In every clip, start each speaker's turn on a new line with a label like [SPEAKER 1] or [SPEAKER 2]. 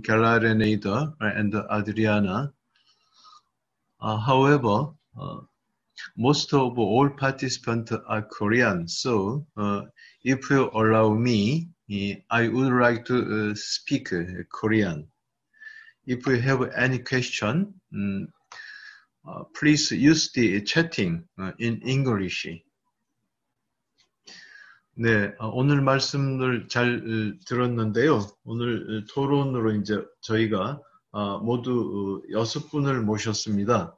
[SPEAKER 1] Kellerenader and Adriana. However, most of all participants are Korean, so if you allow me, I would like to speak Korean. If you have any question, please use the chatting in English. 네, 오늘 말씀을 잘 들었는데요. 오늘 토론으로 이제 저희가 모두 6분을 모셨습니다.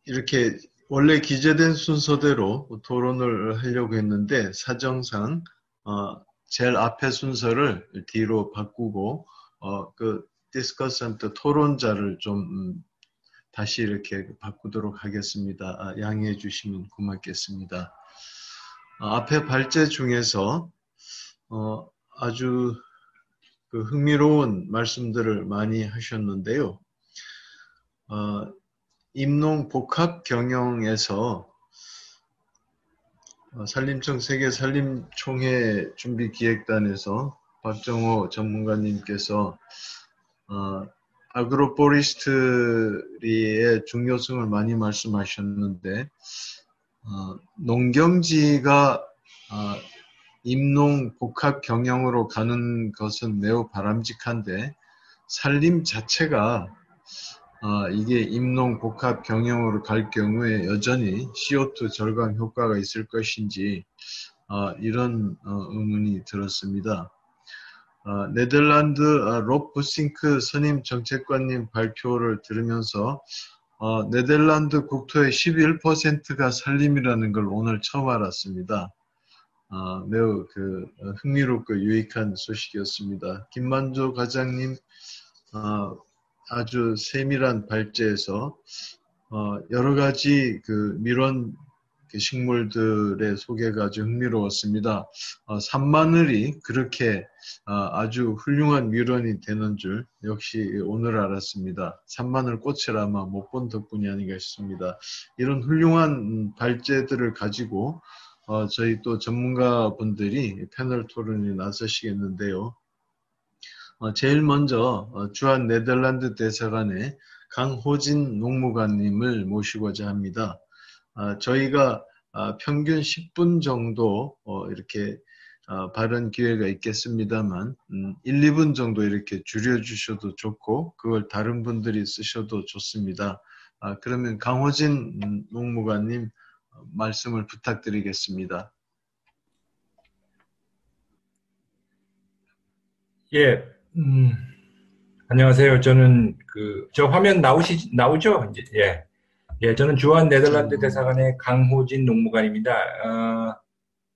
[SPEAKER 1] 이렇게 원래 기재된 순서대로 토론을 하려고 했는데 사정상 제일 앞에 순서를 뒤로 바꾸고 그 디스커션트 토론자를 좀 다시 이렇게 바꾸도록 하겠습니다. 양해해 주시면 고맙겠습니다. 앞에 발제 중에서 아주 그 흥미로운 말씀들을 많이 하셨는데요. 임농 복합 경영에서 산림청 세계 산림총회 준비기획단에서 박정호 전문가님께서 아그로포레스트리의 중요성을 많이 말씀하셨는데 농경지가 임농 복합 경영으로 가는 것은 매우 바람직한데 산림 자체가 이게 임농 복합 경영으로 갈 경우에 여전히 CO2 절감 효과가 있을 것인지 이런 의문이 들었습니다. 네덜란드 롭 부싱크 선임 정책관님 발표를 들으면서 네덜란드 국토의 11%가 산림이라는 걸 오늘 처음 알았습니다. 매우 흥미롭고 유익한 소식이었습니다. 김만조 과장님 아주 세밀한 발제에서 여러 가지 밀원 식물들의 소개가 아주 흥미로웠습니다. 산마늘이 그렇게 아주 훌륭한 밀원이 되는 줄 역시 오늘 알았습니다. 산마늘 꽃을 아마 못 본 덕분이 아닌가 싶습니다. 이런 훌륭한 발제들을 가지고 저희 또 전문가분들이 패널 토론에 나서시겠는데요. 제일 먼저 주한 네덜란드 대사관의 강호진 농무관님을 모시고자 합니다. 저희가 평균 10분 정도 이렇게 발언 기회가 있겠습니다만 1, 2분 정도 이렇게 줄여주셔도 좋고 그걸 다른 분들이 쓰셔도 좋습니다. 그러면 강호진 농무관님 말씀을 부탁드리겠습니다.
[SPEAKER 2] 예, 안녕하세요. 저는 저 화면 나오죠? 이제, 예, 저는 주한 네덜란드 대사관의 강호진 농무관입니다.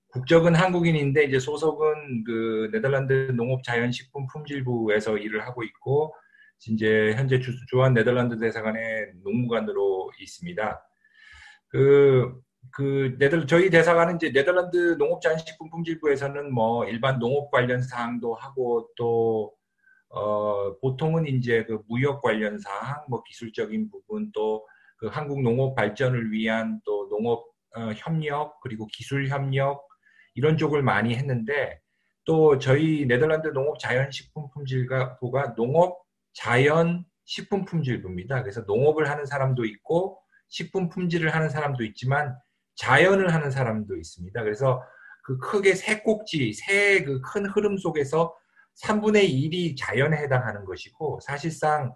[SPEAKER 2] 국적은 한국인인데 이제 소속은 네덜란드 농업자연식품품질부에서 일을 하고 있고 이제 현재 주한 네덜란드 대사관의 농무관으로 있습니다. 저희 대사관은 이제 네덜란드 농업자연식품품질부에서는 뭐 일반 농업 관련 사항도 하고 또 보통은 이제 무역 관련 사항, 뭐 기술적인 부분 또 한국 농업 발전을 위한 또 농업 협력 그리고 기술 협력 이런 쪽을 많이 했는데 또 저희 네덜란드 농업자연식품품질부가 농업자연식품품질부입니다. 그래서 농업을 하는 사람도 있고 식품 품질을 하는 사람도 있지만 자연을 하는 사람도 있습니다. 그래서 크게 세 큰 흐름 속에서 3분의 1이 자연에 해당하는 것이고 사실상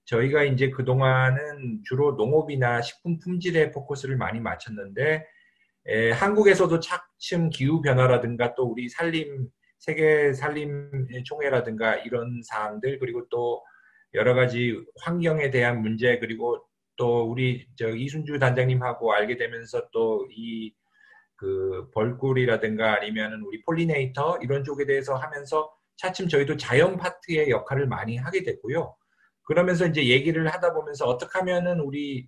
[SPEAKER 2] 저희가 이제 그동안은 주로 농업이나 식품 품질에 포커스를 많이 맞췄는데 한국에서도 차츰 기후변화라든가 또 우리 세계 산림총회라든가 이런 사항들 그리고 또 여러 가지 환경에 대한 문제 그리고 또 우리 이순주 단장님하고 알게 되면서 또 벌꿀이라든가 아니면은 우리 폴리네이터 이런 쪽에 대해서 하면서 차츰 저희도 자연 파트의 역할을 많이 하게 됐고요. 그러면서 이제 얘기를 하다 보면서 어떻게 하면은 우리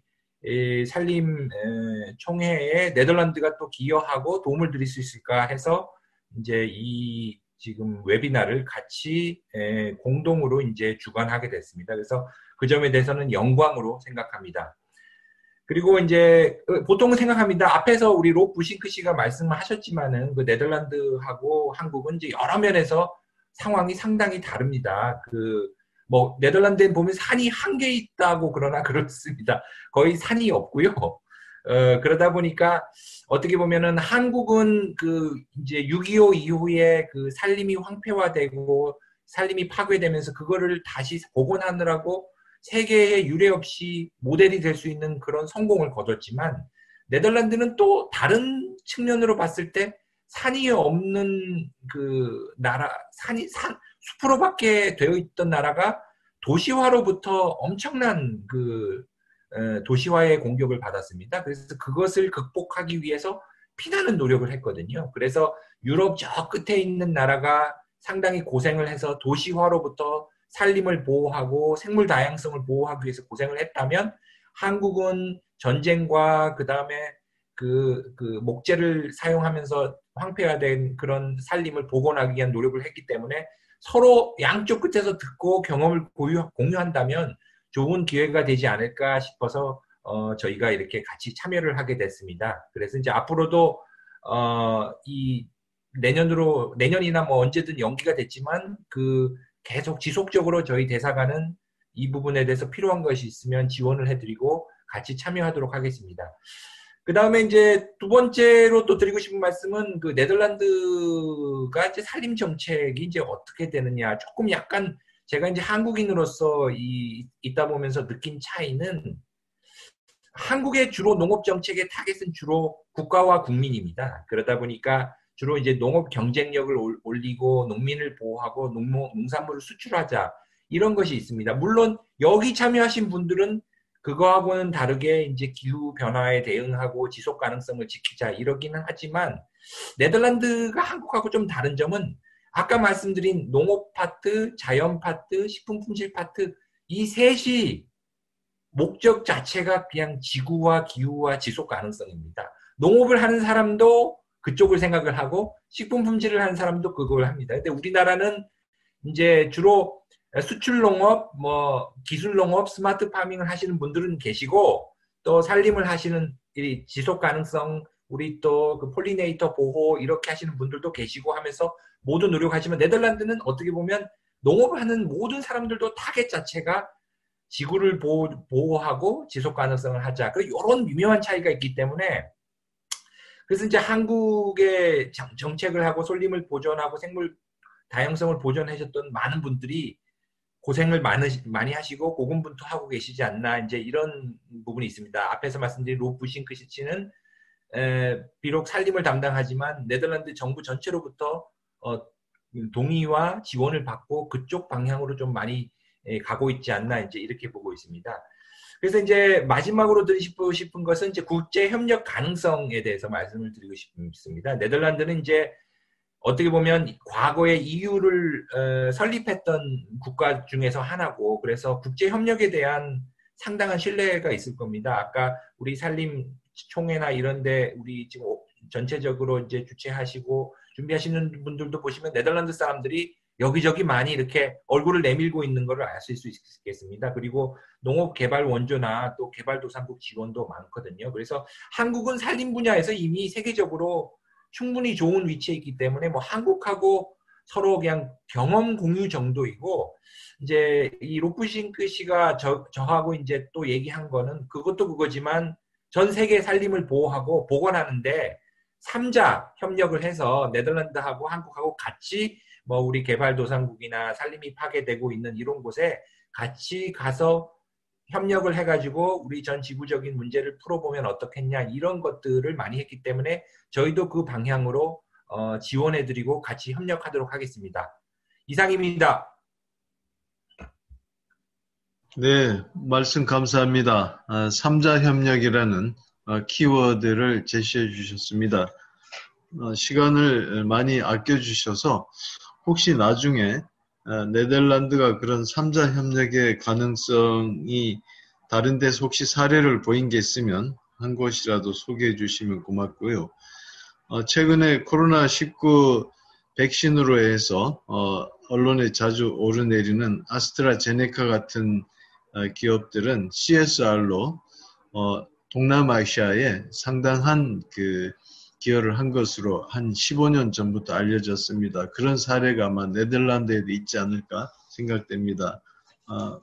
[SPEAKER 2] 산림 총회에 네덜란드가 또 기여하고 도움을 드릴 수 있을까 해서 이제 지금 웨비나를 같이 공동으로 이제 주관하게 됐습니다. 그래서 그 점에 대해서는 영광으로 생각합니다. 그리고 이제 보통은 생각합니다. 앞에서 우리 롭 부싱크 씨가 말씀하셨지만은 그 네덜란드하고 한국은 이제 여러 면에서 상황이 상당히 다릅니다. 뭐 네덜란드에 보면 산이 한 개 있다고 그러나 그렇습니다. 거의 산이 없고요. 그러다 보니까 어떻게 보면은 한국은 이제 6.25 이후에 그 산림이 황폐화되고 산림이 파괴되면서 그거를 다시 복원하느라고 세계에 유례 없이 모델이 될 수 있는 그런 성공을 거뒀지만 네덜란드는 또 다른 측면으로 봤을 때 산이 없는 그 나라, 숲으로밖에 되어 있던 나라가 도시화로부터 엄청난 도시화의 공격을 받았습니다. 그래서 그것을 극복하기 위해서 피나는 노력을 했거든요. 그래서 유럽 저 끝에 있는 나라가 상당히 고생을 해서 도시화로부터 산림을 보호하고 생물 다양성을 보호하기 위해서 고생을 했다면 한국은 전쟁과 그 다음에 목재를 사용하면서 황폐화된 그런 산림을 복원하기 위한 노력을 했기 때문에 서로 양쪽 끝에서 듣고 경험을 공유한다면 좋은 기회가 되지 않을까 싶어서 저희가 이렇게 같이 참여를 하게 됐습니다. 그래서 이제 앞으로도 이 내년이나 뭐 언제든 연기가 됐지만 계속 지속적으로 저희 대사관은 이 부분에 대해서 필요한 것이 있으면 지원을 해드리고 같이 참여하도록 하겠습니다. 그 다음에 이제 두 번째로 또 드리고 싶은 말씀은 네덜란드가 이제 산림 정책이 이제 어떻게 되느냐. 조금 약간 제가 이제 한국인으로서 있다 보면서 느낀 차이는 한국의 주로 농업 정책의 타겟은 주로 국가와 국민입니다. 그러다 보니까 주로 이제 농업 경쟁력을 올리고 농민을 보호하고 농산물을 수출하자 이런 것이 있습니다. 물론 여기 참여하신 분들은 그거하고는 다르게 이제 기후 변화에 대응하고 지속 가능성을 지키자 이러기는 하지만 네덜란드가 한국하고 좀 다른 점은 아까 말씀드린 농업 파트, 자연 파트, 식품 품질 파트 이 셋이 목적 자체가 그냥 지구와 기후와 지속 가능성입니다. 농업을 하는 사람도 그쪽을 생각을 하고 식품 품질을 하는 사람도 그걸 합니다. 근데 우리나라는 이제 주로 수출 농업, 뭐 기술 농업, 스마트 파밍을 하시는 분들은 계시고 또 살림을 하시는 지속 가능성, 우리 또 폴리네이터 보호 이렇게 하시는 분들도 계시고 하면서 모두 노력하지만 네덜란드는 어떻게 보면 농업을 하는 모든 사람들도 타겟 자체가 지구를 보호하고 지속 가능성을 하자. 이런 미묘한 차이가 있기 때문에 그래서 이제 한국의 정책을 하고 산림을 보존하고 생물 다양성을 보존하셨던 많은 분들이 고생을 많이 하시고 고군분투하고 계시지 않나 이제 이런 부분이 있습니다. 앞에서 말씀드린 롭 부싱크 씨는 비록 산림을 담당하지만 네덜란드 정부 전체로부터 동의와 지원을 받고 그쪽 방향으로 좀 많이 가고 있지 않나 이제 이렇게 보고 있습니다. 그래서 이제 마지막으로 드리고 싶은 것은 이제 국제 협력 가능성에 대해서 말씀을 드리고 싶습니다. 네덜란드는 이제 어떻게 보면 과거에 EU를 설립했던 국가 중에서 하나고 그래서 국제 협력에 대한 상당한 신뢰가 있을 겁니다. 아까 우리 산림 총회나 이런데 우리 지금 전체적으로 이제 주최하시고 준비하시는 분들도 보시면 네덜란드 사람들이 여기저기 많이 이렇게 얼굴을 내밀고 있는 것을 아실 수 있겠습니다. 그리고 농업 개발 원조나 또 개발도상국 지원도 많거든요. 그래서 한국은 산림 분야에서 이미 세계적으로 충분히 좋은 위치에 있기 때문에 뭐 한국하고 서로 그냥 경험 공유 정도이고 이제 이 로프싱크 씨가 저하고 이제 또 얘기한 거는 그것도 그거지만 전 세계 산림을 보호하고 복원하는데 3자 협력을 해서 네덜란드하고 한국하고 같이 뭐 우리 개발도상국이나 산림이 파괴되고 있는 이런 곳에 같이 가서 협력을 해가지고 우리 전 지구적인 문제를 풀어보면 어떻겠냐 이런 것들을 많이 했기 때문에 저희도 그 방향으로 지원해드리고 같이 협력하도록 하겠습니다. 이상입니다.
[SPEAKER 1] 네, 말씀 감사합니다. 3자 협력이라는 키워드를 제시해 주셨습니다. 시간을 많이 아껴주셔서 혹시 나중에 네덜란드가 그런 3자 협력의 가능성이 다른 데서 혹시 사례를 보인 게 있으면 한 곳이라도 소개해 주시면 고맙고요. 최근에 코로나19 백신으로 해서 언론에 자주 오르내리는 아스트라제네카 같은 기업들은 CSR로 동남아시아에 상당한 그 기여를 한 것으로 한 15년 전부터 알려졌습니다. 그런 사례가 아마 네덜란드에도 있지 않을까 생각됩니다.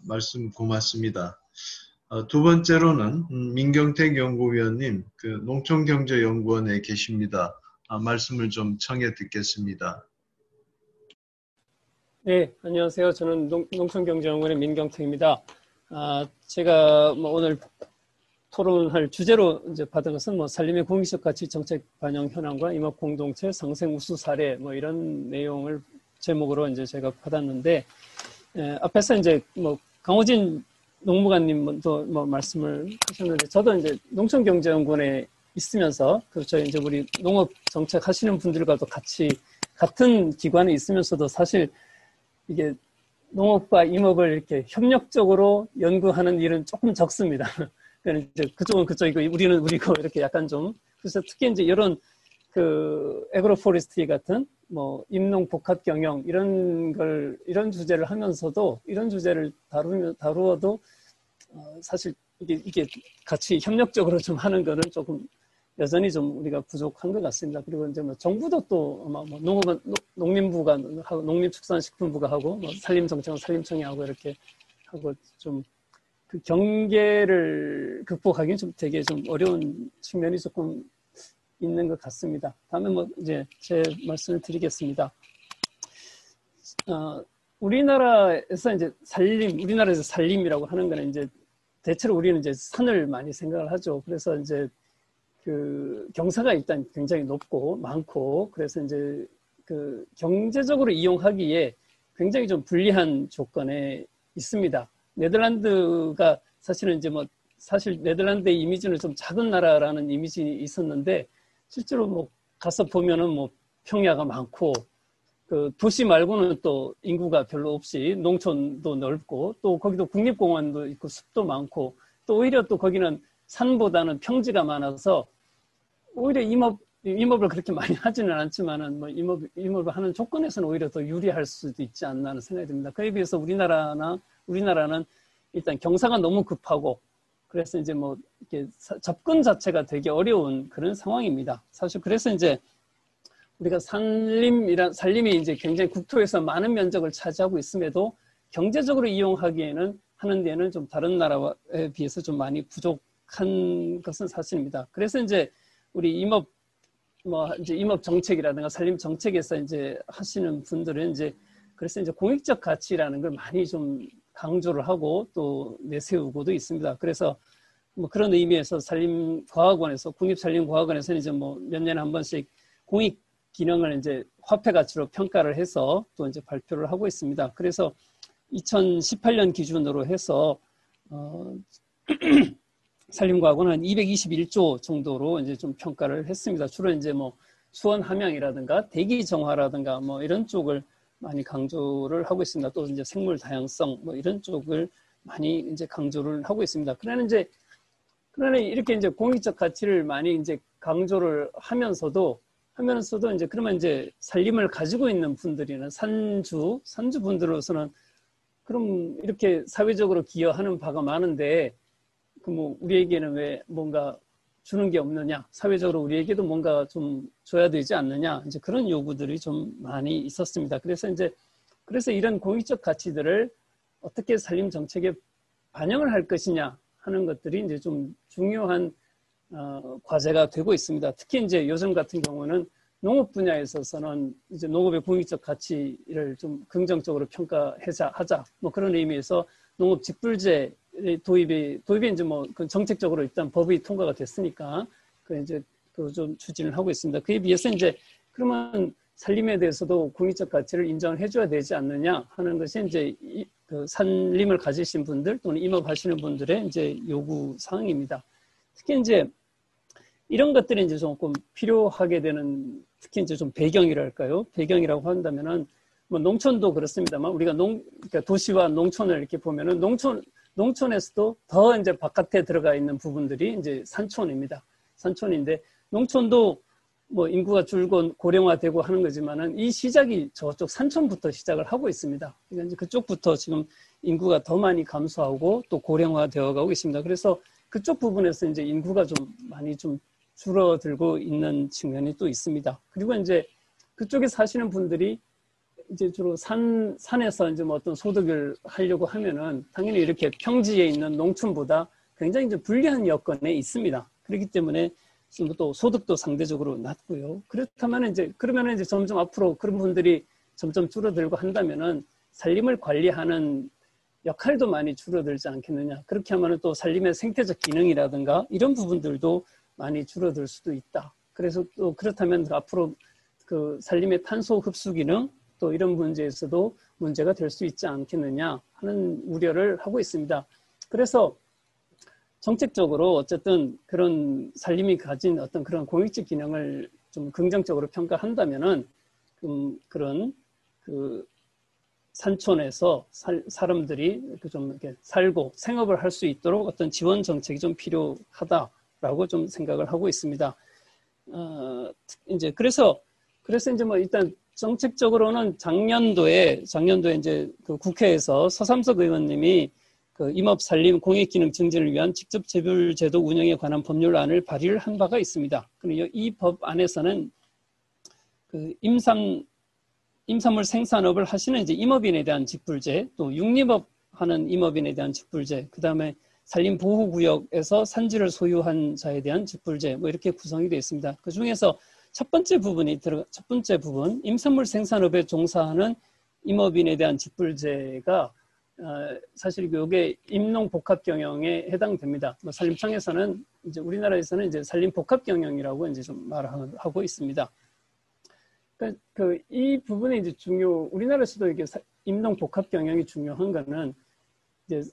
[SPEAKER 1] 말씀 고맙습니다. 두 번째로는 민경택 연구위원님, 그 농촌경제연구원에 계십니다. 말씀을 좀 청해 듣겠습니다.
[SPEAKER 3] 네, 안녕하세요. 저는 농촌경제연구원의 민경택입니다. 제가 오늘 토론할 주제로 이제 받은 것은 산림의 공익적 가치 정책 반영 현황과 임업 공동체 상생 우수 사례 이런 내용을 제목으로 이제 제가 받았는데, 앞에서 이제 강호진 농무관님도 말씀을 하셨는데, 저도 이제 농촌경제연구원에 있으면서, 그렇죠. 이제 우리 농업 정책 하시는 분들과도 같은 기관에 있으면서도 사실 이게 농업과 임업을 이렇게 협력적으로 연구하는 일은 조금 적습니다. 그러니까 이제 그쪽은 그쪽이고 우리는 우리고 이렇게 약간 좀, 그래서 특히 이제 이런 그 에그로포레스트리 같은 임농 복합 경영 이런 주제를 하면서도, 이런 주제를 다루어도 사실 이게 같이 협력적으로 좀 하는 거는 조금 여전히 좀 우리가 부족한 것 같습니다. 그리고 이제 정부도 또 아마 농업은 농림부가 하고 농림축산식품부가 하고 산림정책은 산림청이 하고 이렇게 하고 좀 그 경계를 극복하기는 좀 되게 좀 어려운 측면이 조금 있는 것 같습니다. 다음에 이제 제 말씀을 드리겠습니다. 우리나라에서 이제 우리나라에서 산림이라고 하는 거는 이제 대체로 우리는 이제 산을 많이 생각을 하죠. 그래서 이제 그 경사가 일단 굉장히 높고 많고, 그래서 이제 그 경제적으로 이용하기에 굉장히 좀 불리한 조건에 있습니다. 네덜란드가 사실은 이제 사실 네덜란드의 이미지는 좀 작은 나라라는 이미지 있었는데, 실제로 가서 보면은 평야가 많고, 그 도시 말고는 또 인구가 별로 없이 농촌도 넓고, 또 거기도 국립공원도 있고 숲도 많고, 또 오히려 또 거기는 산보다는 평지가 많아서 오히려 임업을 그렇게 많이 하지는 않지만은 임업을 하는 조건에서는 오히려 더 유리할 수도 있지 않나 하는 생각이 듭니다. 그에 비해서 우리나라는 일단 경사가 너무 급하고, 그래서 이제 이렇게 접근 자체가 되게 어려운 그런 상황입니다. 사실 그래서 이제 우리가 산림이 이제 굉장히 국토에서 많은 면적을 차지하고 있음에도 경제적으로 이용하기에는 하는 데는 좀 다른 나라에 비해서 좀 많이 부족한 것은 사실입니다. 그래서 이제 우리 임업 정책이라든가 산림 정책에서 이제 하시는 분들은 그래서 이제 공익적 가치라는 걸 많이 좀 강조를 하고 또 내세우고도 있습니다. 그래서 그런 의미에서 산림과학원에서, 국립산림과학원에서는 이제 몇 년에 한 번씩 공익 기능을 이제 화폐 가치로 평가를 해서 또 이제 발표를 하고 있습니다. 그래서 2018년 기준으로 해서 산림과학원은 한 221조 정도로 이제 좀 평가를 했습니다. 주로 이제 수원 함양이라든가 대기 정화라든가 이런 쪽을 많이 강조를 하고 있습니다. 또 이제 생물 다양성 이런 쪽을 많이 이제 강조를 하고 있습니다. 그러나 이렇게 이제 공익적 가치를 많이 이제 강조를 하면서도 이제 그러면 이제 산림을 가지고 있는 분들이나 산주 분들로서는 그럼 이렇게 사회적으로 기여하는 바가 많은데 우리에게는 왜 뭔가 주는 게 없느냐, 사회적으로 우리에게도 뭔가 좀 줘야 되지 않느냐, 이제 그런 요구들이 좀 많이 있었습니다. 그래서 이런 공익적 가치들을 어떻게 산림 정책에 반영을 할 것이냐 하는 것들이 이제 좀 중요한 과제가 되고 있습니다. 특히 이제 요즘 같은 경우는 농업 분야에 있어서는 이제 농업의 공익적 가치를 좀 긍정적으로 평가하자 그런 의미에서 농업 직불제 도입이 이제 그 정책적으로 일단 법이 통과가 됐으니까 이제 좀 추진을 하고 있습니다. 그에 비해서 이제 그러면 산림에 대해서도 공익적 가치를 인정을 해줘야 되지 않느냐 하는 것이 이제 그 산림을 가지신 분들 또는 임업하시는 분들의 이제 요구 사항입니다. 특히 이제 이런 것들이 이제 조금 필요하게 되는, 특히 이제 좀 배경이랄까요? 배경이라고 한다면은 농촌도 그렇습니다만 우리가 그러니까 도시와 농촌을 이렇게 보면은 농촌에서도 더 이제 바깥에 들어가 있는 부분들이 이제 산촌입니다. 산촌인데 농촌도 인구가 줄고 고령화되고 하는 거지만은 이 시작이 저쪽 산촌부터 시작을 하고 있습니다. 그러니까 이제 그쪽부터 지금 인구가 더 많이 감소하고 또 고령화되어 가고 있습니다. 그래서 그쪽 부분에서 이제 인구가 좀 많이 좀 줄어들고 있는 측면이 또 있습니다. 그리고 이제 그쪽에 사시는 분들이 이제 주로 산에서 이제 뭐 어떤 소득을 하려고 하면은 당연히 이렇게 평지에 있는 농촌보다 굉장히 이제 불리한 여건에 있습니다. 그렇기 때문에 또 소득도 상대적으로 낮고요. 그렇다면 이제 그러면 이제 점점 앞으로 그런 분들이 점점 줄어들고 한다면은 산림을 관리하는 역할도 많이 줄어들지 않겠느냐. 그렇게 하면은 또 산림의 생태적 기능이라든가 이런 부분들도 많이 줄어들 수도 있다. 그래서 또 그렇다면 앞으로 그 산림의 탄소 흡수 기능 또 이런 문제에서도 문제가 될 수 있지 않겠느냐 하는 우려를 하고 있습니다. 그래서 정책적으로 어쨌든 그런 산림이 가진 어떤 그런 공익적 기능을 좀 긍정적으로 평가한다면은 그런 그 산촌에서 사람들이 좀 이렇게 살고 생업을 할 수 있도록 어떤 지원 정책이 좀 필요하다라고 좀 생각을 하고 있습니다. 이제 그래서 이제 뭐 일단 정책적으로는 작년도에 이제 그 국회에서 서삼석 의원님이 그 임업 산림 공익기능 증진을 위한 직접 재벌 제도 운영에 관한 법률안을 발의를 한 바가 있습니다. 그리고 이 법 안에서는 그 임산물 생산업을 하시는 이제 임업인에 대한 직불제, 또 육림업 하는 임업인에 대한 직불제, 그 다음에 산림 보호구역에서 산지를 소유한 자에 대한 직불제, 뭐 이렇게 구성이 되어 있습니다. 그 중에서 첫 번째 부분, 임산물 생산업에 종사하는 임업인에 대한 직불제가 사실 이게 임농복합경영에 해당됩니다. 뭐 산림청에서는 이제 우리나라에서는 이제 산림복합경영이라고 이제 좀 말하고 있습니다. 이 부분이 이제 우리나라에서도 이게 임농복합경영이 중요한 거는 이제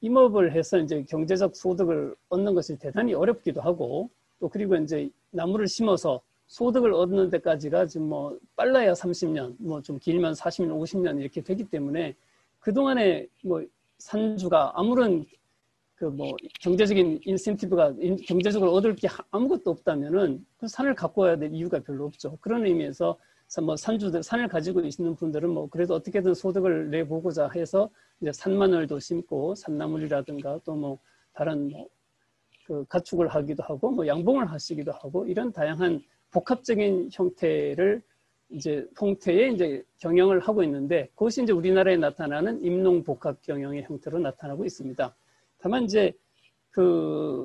[SPEAKER 3] 임업을 해서 이제 경제적 소득을 얻는 것이 대단히 어렵기도 하고 또 그리고 이제 나무를 심어서 소득을 얻는 데까지가 지금 뭐 빨라야 30년, 뭐 좀 길면 40년, 50년 이렇게 되기 때문에 그동안에 뭐 산주가 아무런 그 뭐 경제적인 인센티브가 경제적으로 얻을 게 아무것도 없다면은 그 산을 갖고 와야 될 이유가 별로 없죠. 그런 의미에서 뭐 산을 가지고 있는 분들은 뭐 그래도 어떻게든 소득을 내보고자 해서 이제 산마늘도 심고 산나물이라든가 또 뭐 다른 뭐 그 가축을 하기도 하고 뭐 양봉을 하시기도 하고 이런 다양한 복합적인 형태의 이제 경영을 하고 있는데 그것이 이제 우리나라에 나타나는 임농복합 경영의 형태로 나타나고 있습니다. 다만 이제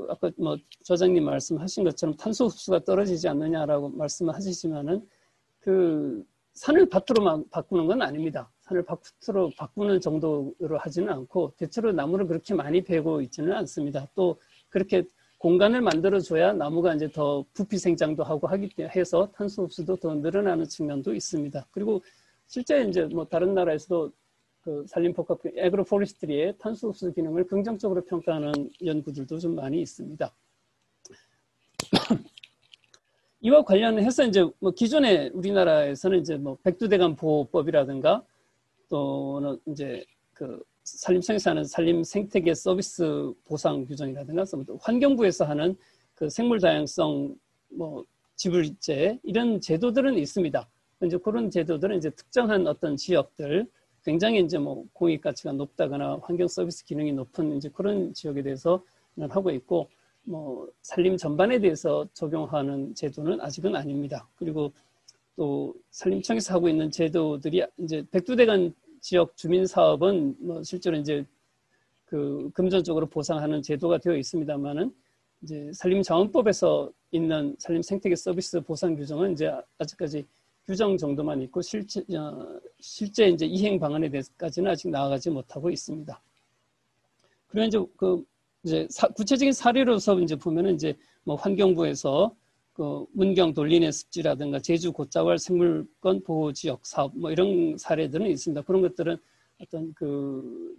[SPEAKER 3] 아까 뭐 저장님 말씀하신 것처럼 탄소 흡수가 떨어지지 않느냐라고 말씀을 하시지만은 산을 밭으로 바꾸는 건 아닙니다. 산을 밭으로 바꾸는 정도로 하지는 않고 대체로 나무를 그렇게 많이 베고 있지는 않습니다. 또 그렇게 공간을 만들어줘야 나무가 이제 더 부피 생장도 하고 해서 탄소 흡수도 더 늘어나는 측면도 있습니다. 그리고 실제 이제 뭐 다른 나라에서도 그 산림복합 애그로포레스트리의 탄소 흡수 기능을 긍정적으로 평가하는 연구들도 좀 많이 있습니다. 이와 관련해서 이제 뭐 기존에 우리나라에서는 이제 뭐 백두대간 보호법이라든가 또는 이제 그 산림청에서 하는 산림 생태계 서비스 보상 규정이라든가 환경부에서 하는 그 생물 다양성 뭐 지불제 이런 제도들은 있습니다. 이제 그런 제도들은 이제 특정한 어떤 지역들 굉장히 이제 뭐 공익 가치가 높다거나 환경 서비스 기능이 높은 이제 그런 지역에 대해서 하고 있고 뭐 산림 전반에 대해서 적용하는 제도는 아직은 아닙니다. 그리고 또 산림청에서 하고 있는 제도들이 이제 백두대간 지역 주민 사업은 뭐 실제로 이제 그 금전적으로 보상하는 제도가 되어 있습니다만은 이제 산림자원법에서 있는 산림 생태계 서비스 보상 규정은 이제 아직까지 규정 정도만 있고 실제 이제 이행 방안에 대해서까지는 아직 나아가지 못하고 있습니다. 그리고 이제 구체적인 사례로서 이제 보면은 이제 뭐 환경부에서 그 문경 돌리네 습지라든가 제주 곶자왈 생물권 보호 지역 사업 뭐 이런 사례들은 있습니다. 그런 것들은 어떤 그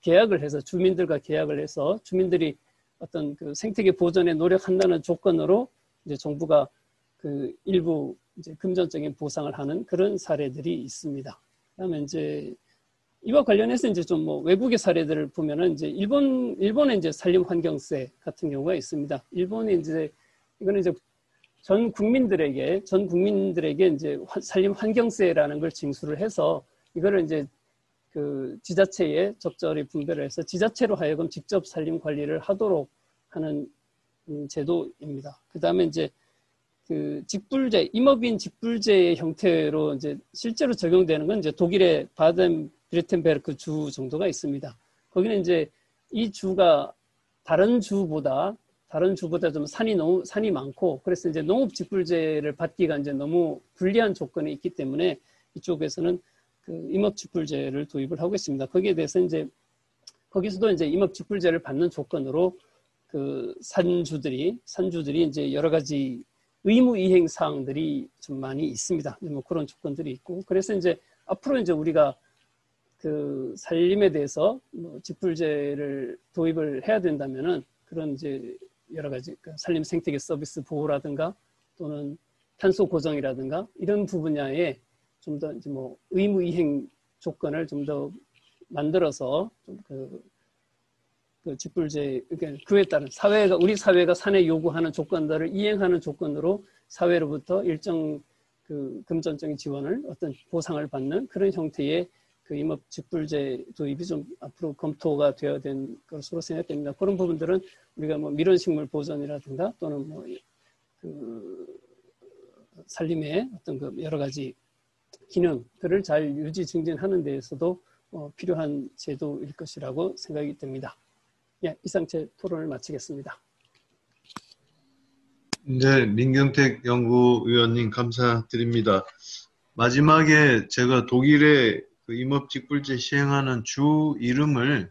[SPEAKER 3] 계약을 해서 주민들과 계약을 해서 주민들이 어떤 그 생태계 보존에 노력한다는 조건으로 이제 정부가 그 일부 이제 금전적인 보상을 하는 그런 사례들이 있습니다. 그다음에 이제 이와 관련해서 이제 좀 뭐 외국의 사례들을 보면은 이제 일본의 이제 산림 환경세 같은 경우가 있습니다. 일본이 이제 이거는 이제 전 국민들에게 이제 산림 환경세라는 걸 징수를 해서 이거를 이제 그 지자체에 적절히 분배를 해서 지자체로 하여금 직접 산림 관리를 하도록 하는 제도입니다. 그 다음에 이제 그 직불제, 임업인 직불제의 형태로 이제 실제로 적용되는 건 이제 독일의 바덴-비르텐베르크 주 정도가 있습니다. 거기는 이제 이 주가 다른 주보다 좀 산이 많고, 그래서 이제 농업 직불제를 받기가 이제 너무 불리한 조건이 있기 때문에 이쪽에서는 그 임업 직불제를 도입을 하고 있습니다. 거기에 대해서 이제 거기서도 이제 임업 직불제를 받는 조건으로 그 산주들이 이제 여러 가지 의무 이행 사항들이 좀 많이 있습니다. 뭐 그런 조건들이 있고, 그래서 이제 앞으로 이제 우리가 그 산림에 대해서 뭐 직불제를 도입을 해야 된다면은 그런 이제 여러 가지 산림 생태계 서비스 보호라든가 또는 탄소 고정이라든가 이런 분야에 좀 더 이제 뭐 의무 이행 조건을 좀 더 만들어서 좀 그 직불제, 그러니까 그에 따른 우리 사회가 산에 요구하는 조건들을 이행하는 조건으로 사회로부터 일정 그 금전적인 지원을 어떤 보상을 받는 그런 형태의 그 임업 직불제 도입이 좀 앞으로 검토가 되어야 된 것으로 생각됩니다. 그런 부분들은 우리가 뭐 밀원식물 보존이라든가 또는 뭐 그 산림의 어떤 그 여러 가지 기능들을 잘 유지 증진하는 데에서도 필요한 제도일 것이라고 생각이 됩니다. 예, 이상 제 토론을 마치겠습니다.
[SPEAKER 1] 네, 민경택 연구위원님 감사드립니다. 마지막에 제가 독일의 그 임업직불제 시행하는 주 이름을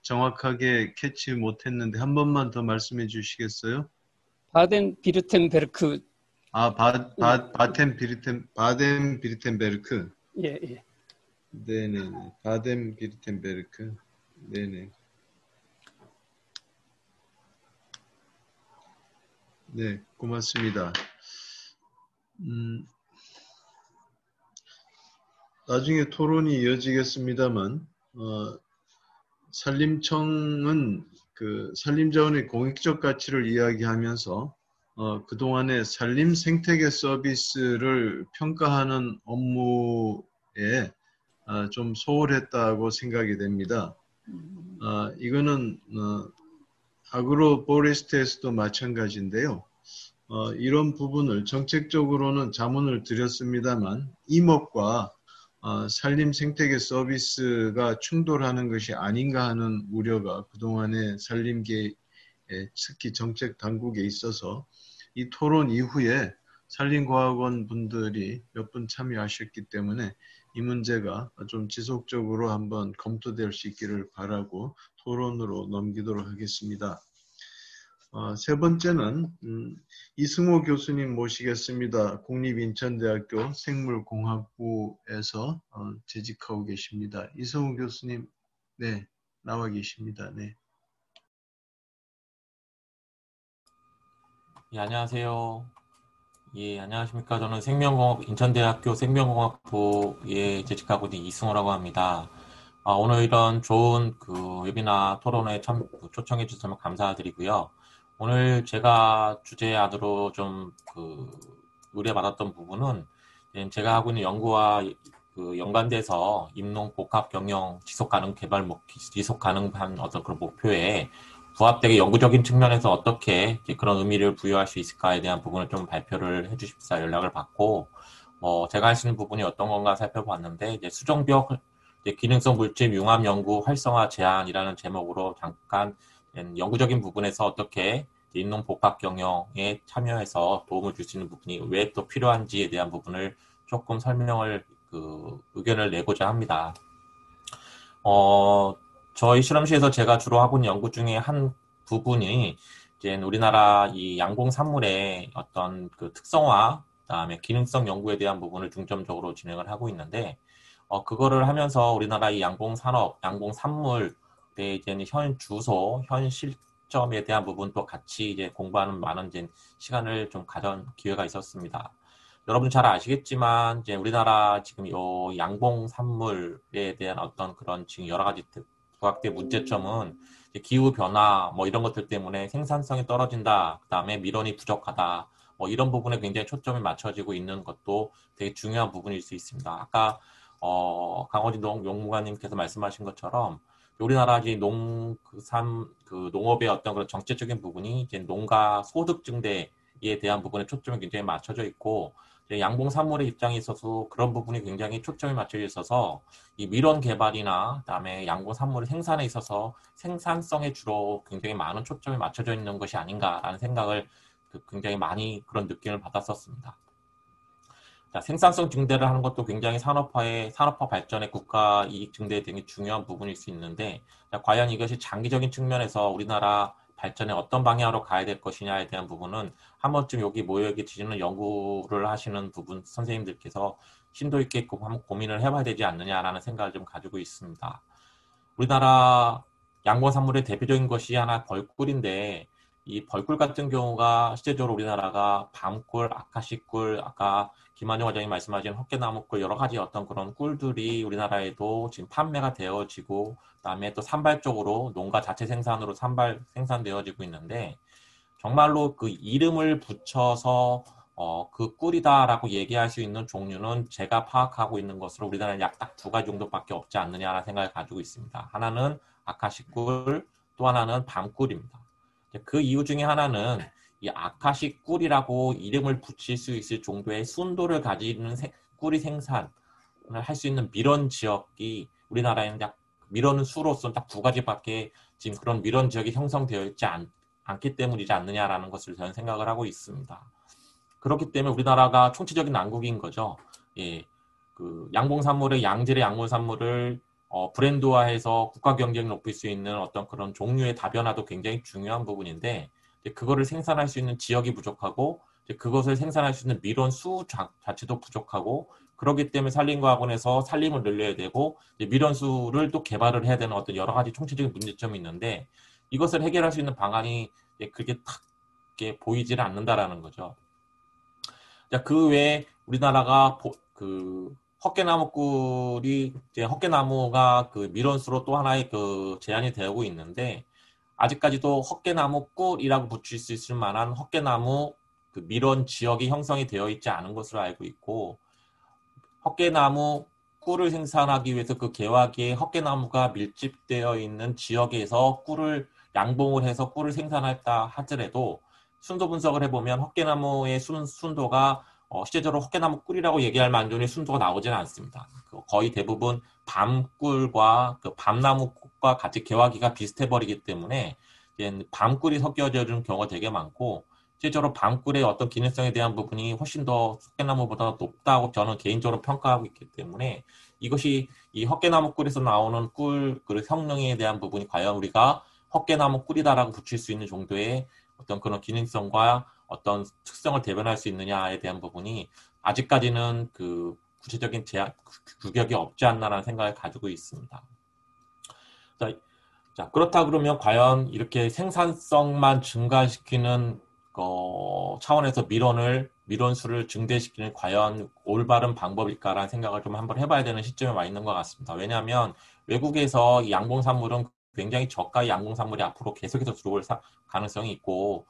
[SPEAKER 1] 정확하게 캐치 못했는데 한 번만 더 말씀해 주시겠어요?
[SPEAKER 3] 바덴-비르텐베르크.
[SPEAKER 1] 바덴-비르텐베르크.
[SPEAKER 3] 예, 예.
[SPEAKER 1] 네네. 바덴-비르텐베르크. 네네. 네, 고맙습니다. 나중에 토론이 이어지겠습니다만, 산림청은 그 산림자원의 공익적 가치를 이야기하면서 그동안의 산림 생태계 서비스를 평가하는 업무에 좀 소홀했다고 생각이 됩니다. 이거는 아그로포레스트에서도 마찬가지인데요. 이런 부분을 정책적으로는 자문을 드렸습니다만 임업과 산림 생태계 서비스가 충돌하는 것이 아닌가 하는 우려가 그동안의 산림계에 특히 정책 당국에 있어서 이 토론 이후에 산림과학원 분들이 몇 분 참여하셨기 때문에 이 문제가 좀 지속적으로 한번 검토될 수 있기를 바라고 토론으로 넘기도록 하겠습니다. 세 번째는 이승호 교수님 모시겠습니다. 국립인천대학교 생물공학부에서 재직하고 계십니다. 이승호 교수님, 네, 나와 계십니다. 네.
[SPEAKER 4] 예, 안녕하세요. 예, 안녕하십니까. 저는 인천대학교 생명공학부에 재직하고 있는 이승호라고 합니다. 오늘 이런 좋은 그 웨비나 토론에 초청해 주셔서 감사드리고요. 오늘 제가 주제안으로 좀 의뢰받았던 부분은 제가 하고 있는 연구와 그 연관돼서 임농 복합 경영 지속 가능한 어떤 그런 목표에 부합되게 연구적인 측면에서 어떻게 그런 의미를 부여할 수 있을까에 대한 부분을 좀 발표를 해주십사 연락을 받고, 제가 할 수 있는 부분이 어떤 건가 살펴봤는데, 수종비역 기능성 물질 융합 연구 활성화 제안이라는 제목으로 잠깐 연구적인 부분에서 어떻게 임농 복합 경영에 참여해서 도움을 줄 수 있는 부분이 왜 또 필요한지에 대한 부분을 조금 설명을 의견을 내고자 합니다. 저희 실험실에서 제가 주로 하고 있는 연구 중에 한 부분이 이제 우리나라 이 양봉 산물의 어떤 그 특성화, 그다음에 기능성 연구에 대한 부분을 중점적으로 진행을 하고 있는데, 그거를 하면서 우리나라 이 양봉 산업, 양봉 산물의 이제 현 주소, 현 실점에 대한 부분도 같이 이제 공부하는 많은 이제 시간을 좀 가진 기회가 있었습니다. 여러분 잘 아시겠지만 이제 우리나라 지금 요 양봉 산물에 대한 어떤 그런 지금 여러 가지 부각된 문제점은 기후 변화 뭐 이런 것들 때문에 생산성이 떨어진다. 그다음에 밀원이 부족하다. 뭐 이런 부분에 굉장히 초점이 맞춰지고 있는 것도 되게 중요한 부분일 수 있습니다. 아까 강원진 농무관님께서 말씀하신 것처럼 우리나라 이제 농업의 어떤 그런 정책적인 부분이 이제 농가 소득 증대에 대한 부분에 초점이 굉장히 맞춰져 있고, 양봉산물의 입장에 있어서 그런 부분이 굉장히 초점이 맞춰져 있어서 이 밀원 개발이나 그다음에 양봉산물 생산에 있어서 생산성에 주로 굉장히 많은 초점이 맞춰져 있는 것이 아닌가라는 생각을 굉장히 많이 그런 느낌을 받았었습니다. 자, 생산성 증대를 하는 것도 굉장히 산업화 발전의 국가 이익 증대에 되게 중요한 부분일 수 있는데, 자, 과연 이것이 장기적인 측면에서 우리나라 발전에 어떤 방향으로 가야 될 것이냐에 대한 부분은 한 번쯤 여기 모여 계시는 연구를 하시는 부분 선생님들께서 심도 있게 한번 고민을 해봐야 되지 않느냐라는 생각을 좀 가지고 있습니다. 우리나라 양봉산물의 대표적인 것이 하나 벌꿀인데, 이 벌꿀 같은 경우가 실제적으로 우리나라가 밤꿀, 아카시꿀, 아까 김한용 과장님 말씀하신 헛개나무꿀 여러 가지 어떤 그런 꿀들이 우리나라에도 지금 판매가 되어지고, 그다음에 또 산발적으로 농가 자체 생산으로 생산되어지고 있는데, 정말로 그 이름을 붙여서 그 꿀이다라고 얘기할 수 있는 종류는 제가 파악하고 있는 것으로 우리나라는 약 딱 2가지 정도밖에 없지 않느냐라는 생각을 가지고 있습니다. 하나는 아카시꿀, 또 하나는 밤꿀입니다. 그 이유 중에 하나는 이 아카시 꿀이라고 이름을 붙일 수 있을 정도의 순도를 가지는 꿀이 생산을 할 수 있는 밀원 지역이 우리나라에는 약 밀원 수로서 딱 2가지밖에 지금 그런 밀원 지역이 형성되어 있지 않기 때문이지 않느냐라는 것을 저는 생각을 하고 있습니다. 그렇기 때문에 우리나라가 총체적인 난국인 거죠. 예, 그 양봉산물의 양질의 양봉산물을 브랜드화해서 국가 경쟁을 높일 수 있는 어떤 그런 종류의 다변화도 굉장히 중요한 부분인데, 그거를 생산할 수 있는 지역이 부족하고, 그것을 생산할 수 있는 밀원 수 자체도 부족하고, 그렇기 때문에 산림과학원에서 산림을 늘려야 되고, 밀원 수를 또 개발을 해야 되는 어떤 여러 가지 총체적인 문제점이 있는데, 이것을 해결할 수 있는 방안이 그렇게 탁 보이지를 않는다라는 거죠. 그 외에 우리나라가 헛개나무꿀이 이제 헛개나무가 그 밀원수로 또 하나의 그 제한이 되고 있는데, 아직까지도 헛개나무꿀이라고 붙일 수 있을 만한 헛개나무 그 밀원 지역이 형성이 되어 있지 않은 것으로 알고 있고, 헛개나무 꿀을 생산하기 위해서 그 개화기에 헛개나무가 밀집되어 있는 지역에서 꿀을 양봉을 해서 꿀을 생산했다 하더라도 순도 분석을 해보면 헛개나무의 순도가 실제적으로 헛개나무 꿀이라고 얘기할 만큼의 순도가 나오지는 않습니다. 거의 대부분 밤꿀과 그 밤나무과 같이 개화기가 비슷해버리기 때문에 밤꿀이 섞여져 있는 경우가 되게 많고, 실제로 밤꿀의 어떤 기능성에 대한 부분이 훨씬 더 헛개나무보다 높다고 저는 개인적으로 평가하고 있기 때문에, 이것이 이 헛개나무 꿀에서 나오는 꿀 그 성능에 대한 부분이 과연 우리가 헛개나무 꿀이다라고 붙일 수 있는 정도의 어떤 그런 기능성과 어떤 특성을 대변할 수 있느냐에 대한 부분이 아직까지는 그 구체적인 규격이 없지 않나라는 생각을 가지고 있습니다. 자, 그렇다 그러면 과연 이렇게 생산성만 증가시키는 차원에서 밀원수를 증대시키는 과연 올바른 방법일까라는 생각을 좀 한번 해봐야 되는 시점에 와 있는 것 같습니다. 왜냐하면 외국에서 이 양봉산물은 굉장히 저가의 양봉산물이 앞으로 계속해서 들어올 가능성이 있고,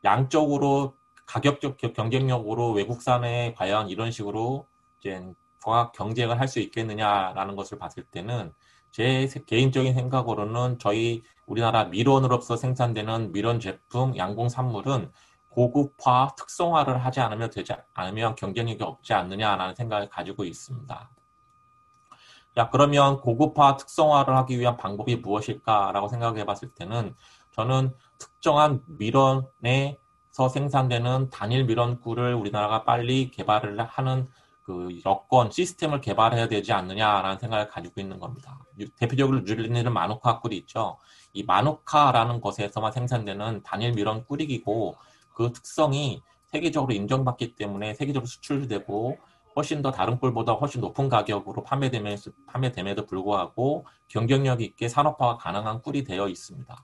[SPEAKER 4] 양적으로 가격적 경쟁력으로 외국산에 과연 이런 식으로 이제 과학 경쟁을 할 수 있겠느냐라는 것을 봤을 때는 제 개인적인 생각으로는 저희 우리나라 밀원으로서 생산되는 밀원 제품 양봉산물은 고급화, 특성화를 하지 않으면 경쟁력이 없지 않느냐라는 생각을 가지고 있습니다. 자, 그러면 고급화, 특성화를 하기 위한 방법이 무엇일까라고 생각해 봤을 때는 저는 특정한 밀원에서 생산되는 단일 밀원꿀을 우리나라가 빨리 개발을 하는 그 여건, 시스템을 개발해야 되지 않느냐라는 생각을 가지고 있는 겁니다. 대표적으로 뉴질랜드 마누카 꿀이 있죠. 이 마누카라는 것에서만 생산되는 단일 밀원 꿀이고, 그 특성이 세계적으로 인정받기 때문에 세계적으로 수출되고 훨씬 더 다른 꿀보다 훨씬 높은 가격으로 판매됨에도 불구하고 경쟁력 있게 산업화가 가능한 꿀이 되어 있습니다.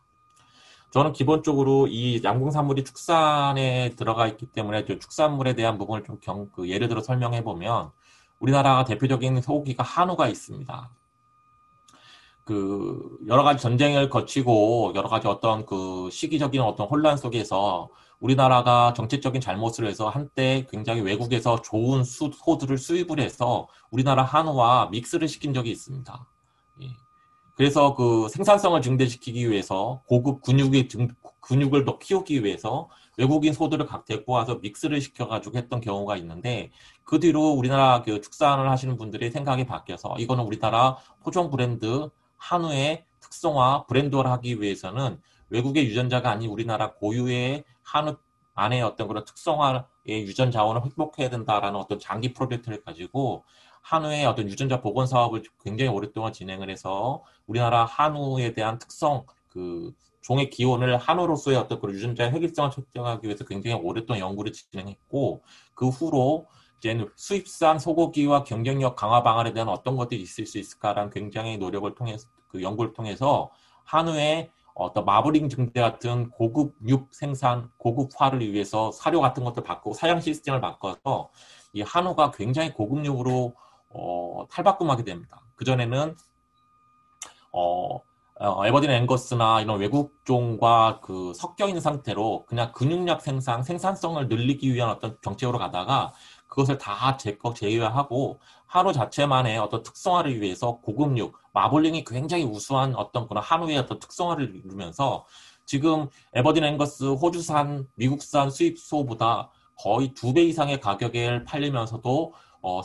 [SPEAKER 4] 저는 기본적으로 이 양봉산물이 축산에 들어가 있기 때문에 축산물에 대한 부분을 좀 예를 들어 설명해 보면, 우리나라가 대표적인 소고기가 한우가 있습니다. 그 여러 가지 전쟁을 거치고 여러 가지 어떤 그 시기적인 어떤 혼란 속에서 우리나라가 정치적인 잘못을 해서 한때 굉장히 외국에서 좋은 소들을 수입을 해서 우리나라 한우와 믹스를 시킨 적이 있습니다. 예. 그래서 그 생산성을 증대시키기 위해서 고급 근육을 더 키우기 위해서 외국인 소들을 각 데리고 와서 믹스를 시켜가지고 했던 경우가 있는데 그 뒤로 우리나라 그 축산을 하시는 분들의 생각이 바뀌어서 이거는 우리나라 토종 브랜드 한우의 특성화 브랜드화를 하기 위해서는 외국의 유전자가 아닌 우리나라 고유의 한우 안에 어떤 그런 특성화의 유전 자원을 회복해야 된다라는 어떤 장기 프로젝트를 가지고 한우의 어떤 유전자 복원 사업을 굉장히 오랫동안 진행을 해서 우리나라 한우에 대한 특성, 그 종의 기원을 한우로서의 어떤 그런 유전자의 획일성을 측정하기 위해서 굉장히 오랫동안 연구를 진행했고 그 후로 이제 수입산 소고기와 경쟁력 강화 방안에 대한 어떤 것들이 있을 수 있을까라는 굉장히 노력을 통해서 그 연구를 통해서 한우의 어떤 마블링 증대 같은 고급 육 생산, 고급화를 위해서 사료 같은 것들 바꾸고 사양 시스템을 바꿔서 이 한우가 굉장히 고급육으로 탈바꿈하게 됩니다. 그전에는 에버딘 앵거스나 이런 외국종과 그 섞여 있는 상태로 그냥 근육량 생산성을 늘리기 위한 어떤 정책으로 가다가 그것을 다 제외하고 한우 자체만의 어떤 특성화를 위해서 고급육, 마블링이 굉장히 우수한 어떤 그런 한우의 어떤 특성화를 이루면서 지금 에버딘 앵거스 호주산, 미국산 수입소보다 거의 2배 이상의 가격에 팔리면서도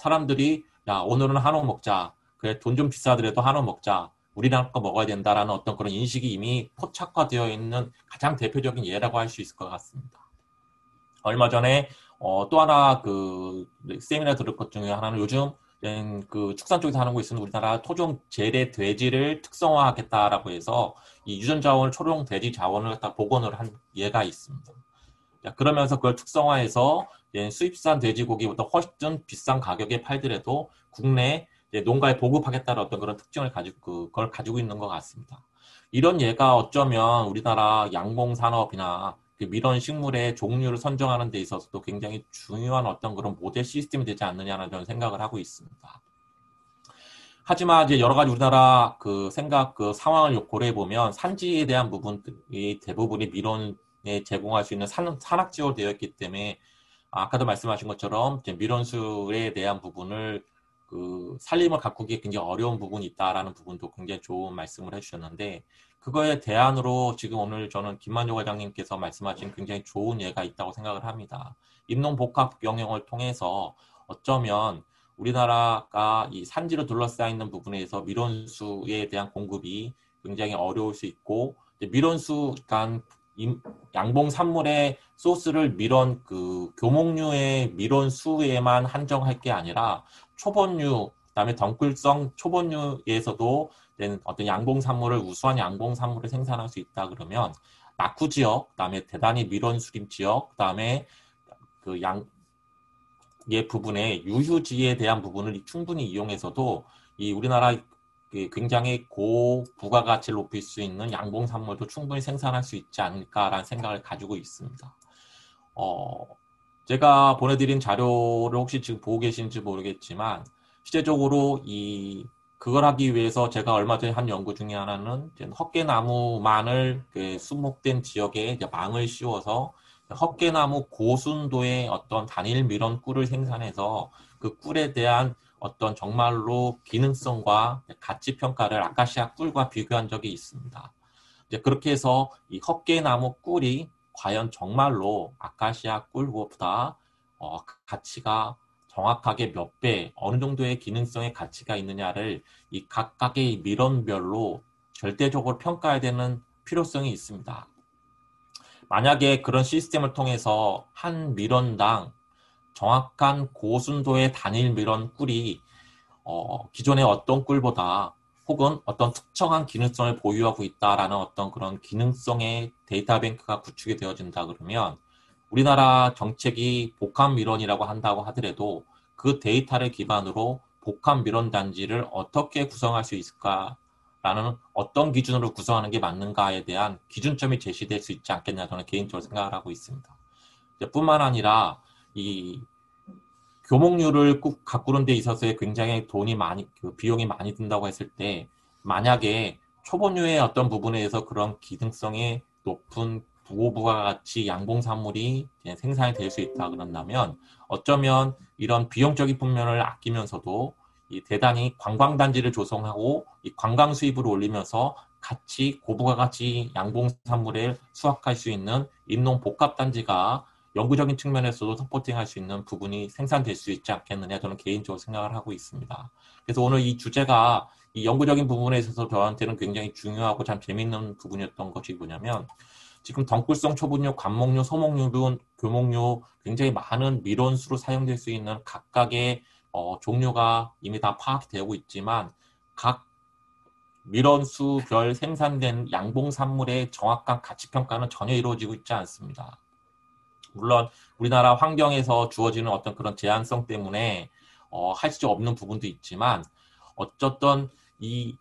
[SPEAKER 4] 사람들이 야 오늘은 한우 먹자. 그래 돈 좀 비싸더라도 한우 먹자. 우리나라 거 먹어야 된다라는 어떤 그런 인식이 이미 포착화되어 있는 가장 대표적인 예라고 할 수 있을 것 같습니다. 얼마 전에 또 하나 그 세미나 들을 것 중에 하나는 요즘 그 축산 쪽에서 하는 거 있으면 우리나라 토종 재래 돼지를 특성화하겠다라고 해서 이 유전 자원을 초동 돼지 자원을 갖다 복원을 한 예가 있습니다. 그러면서 그걸 특성화해서 수입산 돼지고기보다 훨씬 비싼 가격에 팔더라도 국내 농가에 보급하겠다는 어떤 그런 특징을 가지고 그걸 가지고 있는 것 같습니다. 이런 예가 어쩌면 우리나라 양봉 산업이나 밀원 식물의 종류를 선정하는 데 있어서도 굉장히 중요한 어떤 그런 모델 시스템이 되지 않느냐는 저는 생각을 하고 있습니다. 하지만 이제 여러 가지 우리나라 그 상황을 고려해 보면 산지에 대한 부분들이 대부분이 밀원에 제공할 수 있는 산악지로 되어 있기 때문에 아까도 말씀하신 것처럼 이제 밀원수에 대한 부분을 그 살림을 가꾸기에 굉장히 어려운 부분이 있다라는 부분도 굉장히 좋은 말씀을 해주셨는데 그거에 대안으로 지금 오늘 저는 김만조 과장님께서 말씀하신 굉장히 좋은 예가 있다고 생각을 합니다. 임농복합 경영을 통해서 어쩌면 우리나라가 이 산지로 둘러싸여 있는 부분에서 밀원수에 대한 공급이 굉장히 어려울 수 있고 밀원수 간 양봉 산물의 소스를 밀원 그 교목류의 밀원수에만 한정할 게 아니라 초본류, 그다음에 덩굴성 초본류에서도 어떤 양봉 산물을 우수한 양봉 산물을 생산할 수 있다 그러면 낙후 지역, 그다음에 대단히 밀원수림 지역, 그다음에 그 예 부분의 유휴지에 대한 부분을 충분히 이용해서도 이 우리나라 굉장히 고부가가치를 높일 수 있는 양봉 산물도 충분히 생산할 수 있지 않을까라는 생각을 가지고 있습니다. 제가 보내드린 자료를 혹시 지금 보고 계신지 모르겠지만 실제적으로 그걸 하기 위해서 제가 얼마 전에 한 연구 중에 하나는 헛개나무만을 수목된 지역에 이제 망을 씌워서 헛개나무 고순도의 어떤 단일 밀원 꿀을 생산해서 그 꿀에 대한 어떤 정말로 기능성과 가치 평가를 아카시아 꿀과 비교한 적이 있습니다. 이제 그렇게 해서 이 헛개나무 꿀이 과연 정말로 아카시아 꿀보다 가치가 정확하게 몇 배, 어느 정도의 기능성의 가치가 있느냐를 이 각각의 밀원별로 절대적으로 평가해야 되는 필요성이 있습니다. 만약에 그런 시스템을 통해서 한 밀원당 정확한 고순도의 단일 밀원 꿀이 기존의 어떤 꿀보다 혹은 어떤 특정한 기능성을 보유하고 있다라는 어떤 그런 기능성의 데이터뱅크가 구축이 되어진다 그러면 우리나라 정책이 복합 밀원이라고 한다고 하더라도 그 데이터를 기반으로 복합 밀원 단지를 어떻게 구성할 수 있을까라는 어떤 기준으로 구성하는 게 맞는가에 대한 기준점이 제시될 수 있지 않겠냐 저는 개인적으로 생각을 하고 있습니다. 뿐만 아니라 이 교목류를 꼭 가꾸는 데 있어서의 굉장히 비용이 많이 든다고 했을 때 만약에 초본유의 어떤 부분에서 그런 기능성이 높은 부가가치 양봉산물이 생산이 될 수 있다 그런다면 어쩌면 이런 비용적인 측면을 아끼면서도 이 대단히 관광단지를 조성하고 이 관광 수입을 올리면서 같이 고부가가치 양봉산물을 수확할 수 있는 임농 복합단지가 연구적인 측면에서도 서포팅할 수 있는 부분이 생산될 수 있지 않겠느냐 저는 개인적으로 생각을 하고 있습니다. 그래서 오늘 이 주제가 이 연구적인 부분에 있어서 저한테는 굉장히 중요하고 참 재밌는 부분이었던 것이 뭐냐면 지금 덩굴성 초분류, 관목류, 소목류, 교목류 굉장히 많은 미론수로 사용될 수 있는 각각의 종류가 이미 다 파악이 되고 있지만 각 밀원수별 생산된 양봉산물의 정확한 가치평가는 전혀 이루어지고 있지 않습니다. 물론 우리나라 환경에서 주어지는 어떤 그런 제한성 때문에 할 수 없는 부분도 있지만 어쨌든 이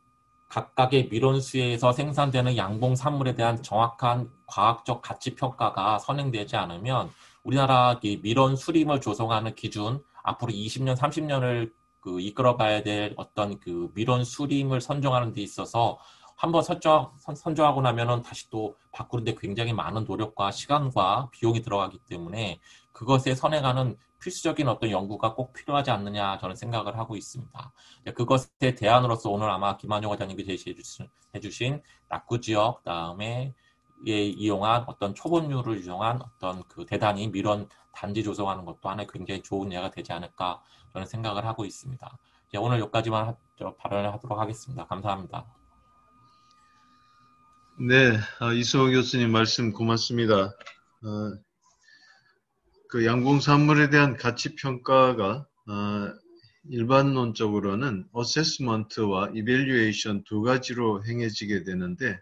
[SPEAKER 4] 각각의 밀원수에서 생산되는 양봉산물에 대한 정확한 과학적 가치평가가 선행되지 않으면 우리나라 이 밀원 수림을 조성하는 기준 앞으로 20년, 30년을 이끌어가야 될 어떤 그 밀원 수림을 선정하는 데 있어서 한번 선정하고 나면은 다시 또 바꾸는데 굉장히 많은 노력과 시간과 비용이 들어가기 때문에 그것에 선행하는 필수적인 어떤 연구가 꼭 필요하지 않느냐 저는 생각을 하고 있습니다. 그것에 대안으로서 오늘 아마 김한용 과장님이 제시해 주신 낙구 지역 그다음에 이용한 어떤 초본류를 이용한 어떤 그 대단히 밀원 단지 조성하는 것도 하나의 굉장히 좋은 예가 되지 않을까 저는 생각을 하고 있습니다. 오늘 여기까지만 발언을 하도록 하겠습니다. 감사합니다.
[SPEAKER 1] 네, 이수호 교수님 말씀 고맙습니다. 그 양봉산물에 대한 가치평가가 일반론적으로는 어세스먼트와 이밸류에이션 두 가지로 행해지게 되는데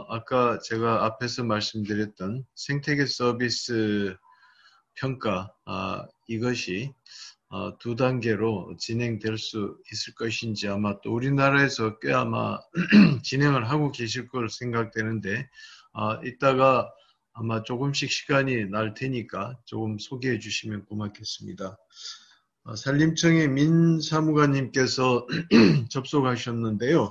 [SPEAKER 1] 아까 제가 앞에서 말씀드렸던 생태계 서비스 평가 이것이 두 단계로 진행될 수 있을 것인지 아마 또 우리나라에서 꽤 아마 진행을 하고 계실 걸 생각되는데 이따가 아마 조금씩 시간이 날 테니까 조금 소개해 주시면 고맙겠습니다. 산림청의 민사무관님께서 접속하셨는데요.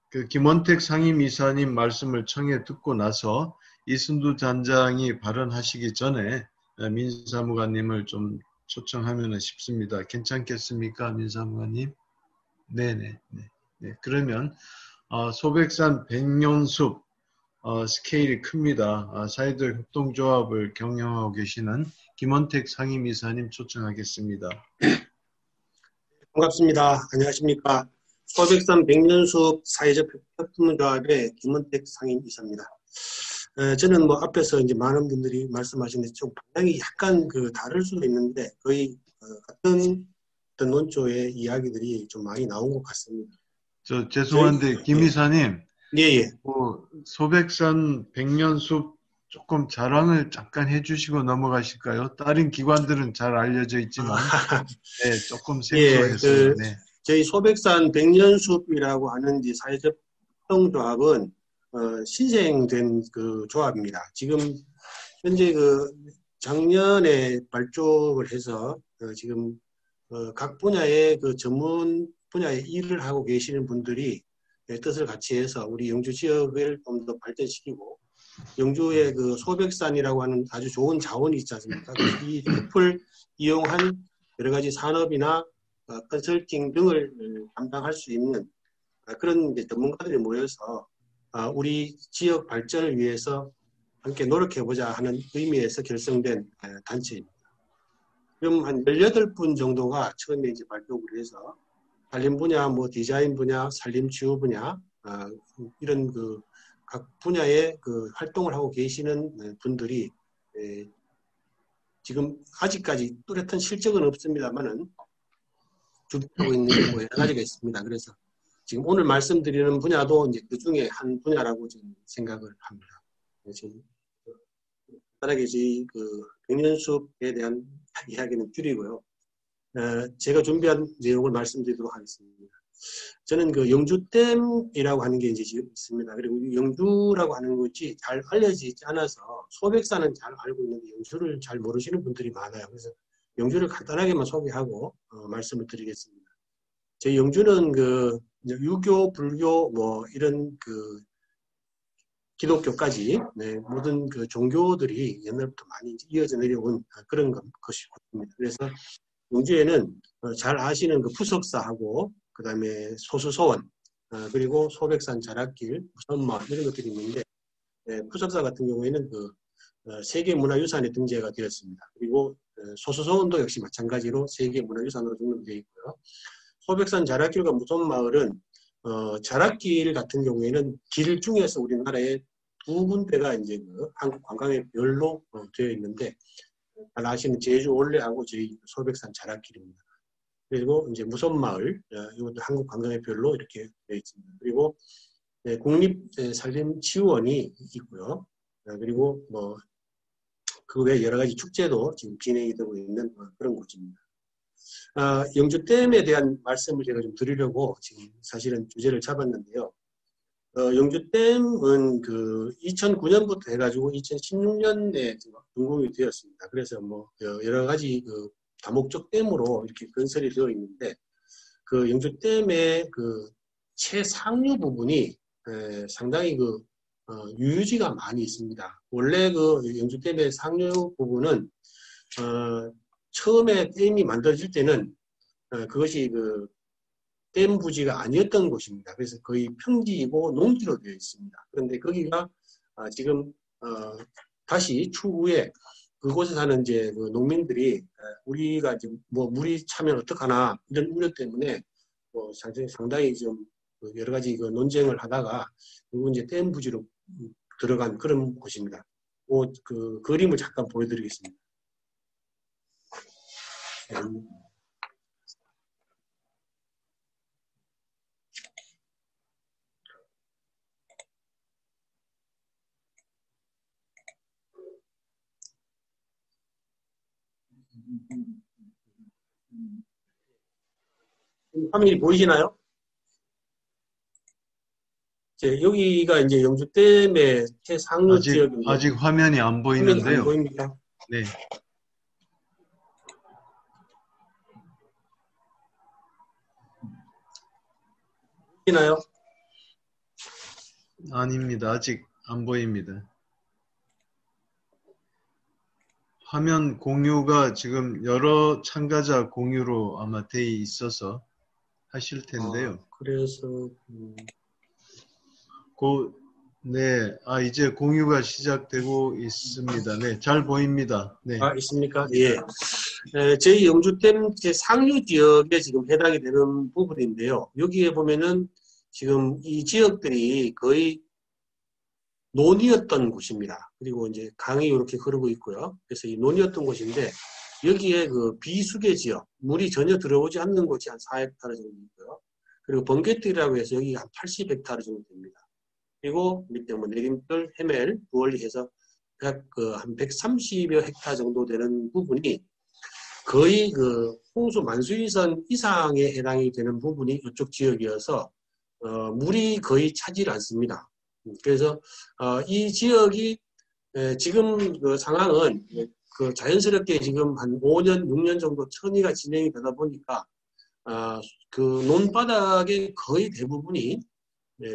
[SPEAKER 1] 그 김원택 상임이사님 말씀을 청해 듣고 나서 이순두 단장이 발언하시기 전에 민사무관님을 좀 초청하면 싶습니다. 괜찮겠습니까, 민사무관님? 네네. 네. 그러면 소백산 백년숲 스케일이 큽니다. 사회적 협동조합을 경영하고 계시는 김원택 상임이사님 초청하겠습니다.
[SPEAKER 5] 반갑습니다. 안녕하십니까. 소백산 백년숲 사회적 협동조합의 김원택 상임이사입니다. 저는 뭐 앞에서 이제 많은 분들이 말씀하시는데 좀 방향이 약간 다를 수도 있는데 거의 같은 어떤 논조의 이야기들이 좀 많이 나온 것 같습니다.
[SPEAKER 1] 죄송한데 김 이사님.
[SPEAKER 5] 예.
[SPEAKER 1] 소백산 백년숲 조금 자랑을 잠깐 해주시고 넘어가실까요? 다른 기관들은 잘 알려져 있지만 네, 조금 생소해서요. 네.
[SPEAKER 5] 저희 소백산 백년숲이라고 하는 사회적 협동조합은 신생된 그 조합입니다. 지금 현재 작년에 발족을 해서 지금 각 분야의 전문 분야의 일을 하고 계시는 분들이 뜻을 같이 해서 우리 영주 지역을 좀 더 발전시키고 영주의 소백산이라고 하는 아주 좋은 자원이 있지 않습니까? 이 숲을 이용한 여러 가지 산업이나 컨설팅 등을 담당할 수 있는 그런 전문가들이 모여서 우리 지역 발전을 위해서 함께 노력해보자 하는 의미에서 결성된 단체입니다. 그럼 한 18분 정도가 처음에 발족을 해서 산림 분야, 디자인 분야, 산림 치유 분야, 이런 각 분야의 활동을 하고 계시는 분들이 지금 아직까지 뚜렷한 실적은 없습니다만은 준비하고 있는 게 여러 가지가 있습니다. 그래서 지금 오늘 말씀드리는 분야도 그 중에 한 분야라고 저는 생각을 합니다. 간단하게 저희 백년숲에 대한 이야기는 줄이고요. 제가 준비한 내용을 말씀드리도록 하겠습니다. 저는 영주댐이라고 하는 게 있습니다. 그리고 영주라고 하는 것이 잘 알려지지 않아서 소백산은 잘 알고 있는데 영주를 잘 모르시는 분들이 많아요. 그래서 영주를 간단하게만 소개하고 말씀을 드리겠습니다. 저희 영주는 유교, 불교, 뭐 이런 그 기독교까지 모든 그 종교들이 옛날부터 많이 이어져 내려온 그런 것이거든요. 그래서 영주에는 잘 아시는 그 푸석사하고 그 다음에 소수소원 그리고 소백산 자락길, 무선마 이런 것들이 있는데 푸석사 같은 경우에는 그 세계문화유산에 등재가 되었습니다. 그리고 소수소원도 역시 마찬가지로 세계문화유산으로 등록되어 있고요. 소백산 자락길과 무선마을은 자락길 같은 경우에는 길 중에서 우리나라에 두 군데가 이제 그 한국 관광의 별로 되어 있는데 잘 아시는 제주 올레하고 저희 소백산 자락길입니다. 그리고 이제 무선마을 이것도 한국 관광의 별로 이렇게 되어 있습니다. 그리고 국립산림치유원이 있고요. 그리고 뭐 그 외 여러 가지 축제도 지금 진행이 되고 있는 그런 곳입니다. 영주댐에 대한 말씀을 제가 좀 드리려고 지금 사실은 주제를 잡았는데요. 영주댐은 그 2009년부터 해가지고 2016년에 준공이 되었습니다. 그래서 뭐 여러 가지 그 다목적 댐으로 이렇게 건설이 되어 있는데 그 영주댐의 그 최상류 부분이 상당히 그 유유지가 많이 있습니다. 원래 그 영주댐의 상류 부분은 처음에 댐이 만들어질 때는 그것이 그 댐 부지가 아니었던 곳입니다. 그래서 거의 평지이고 농지로 되어 있습니다. 그런데 거기가 지금 다시 추후에 그곳에 사는 이제 그 농민들이 우리가 이제 뭐 물이 차면 어떡하나 이런 우려 때문에 뭐 상당히 좀 여러 가지 그 논쟁을 하다가 그리고 이제 댐 부지로 들어간 그런 곳입니다. 그 그림을 잠깐 보여드리겠습니다. 화면이 보이시나요? 여기가 이제 영주댐의 최상류 지역입니다.
[SPEAKER 1] 아직 화면이 안 보이는데요.
[SPEAKER 5] 화면이 안 보입니까?
[SPEAKER 1] 네.
[SPEAKER 5] 보이나요?
[SPEAKER 1] 아닙니다. 아직 안 보입니다. 화면 공유가 지금 여러 참가자 공유로 아마 돼 있어서 하실 텐데요.
[SPEAKER 5] 그래서
[SPEAKER 1] 네, 이제 공유가 시작되고 있습니다. 네, 잘 보입니다. 네.
[SPEAKER 5] 있습니까? 예. 저희 영주댐 상류 지역에 지금 해당이 되는 부분인데요. 여기에 보면은 지금 이 지역들이 거의 논이었던 곳입니다. 그리고 이제 강이 이렇게 흐르고 있고요. 그래서 이 논이었던 곳인데 여기에 그 비수계 지역, 물이 전혀 들어오지 않는 곳이 한 4헥타르 정도 있고요. 그리고 번개뜰이라고 해서 여기 한 80헥타르 정도 됩니다. 그리고 밑에 뭐 내림뜰, 해멜, 부월리 해서 한 130여 헥타 정도 되는 부분이 거의 그 홍수 만수위선 이상에 해당이 되는 부분이 이쪽 지역이어서 물이 거의 차질 않습니다. 그래서 이 지역이 지금 그 상황은 그 자연스럽게 지금 한 5년, 6년 정도 천이가 진행이 되다 보니까 그 논바닥의 거의 대부분이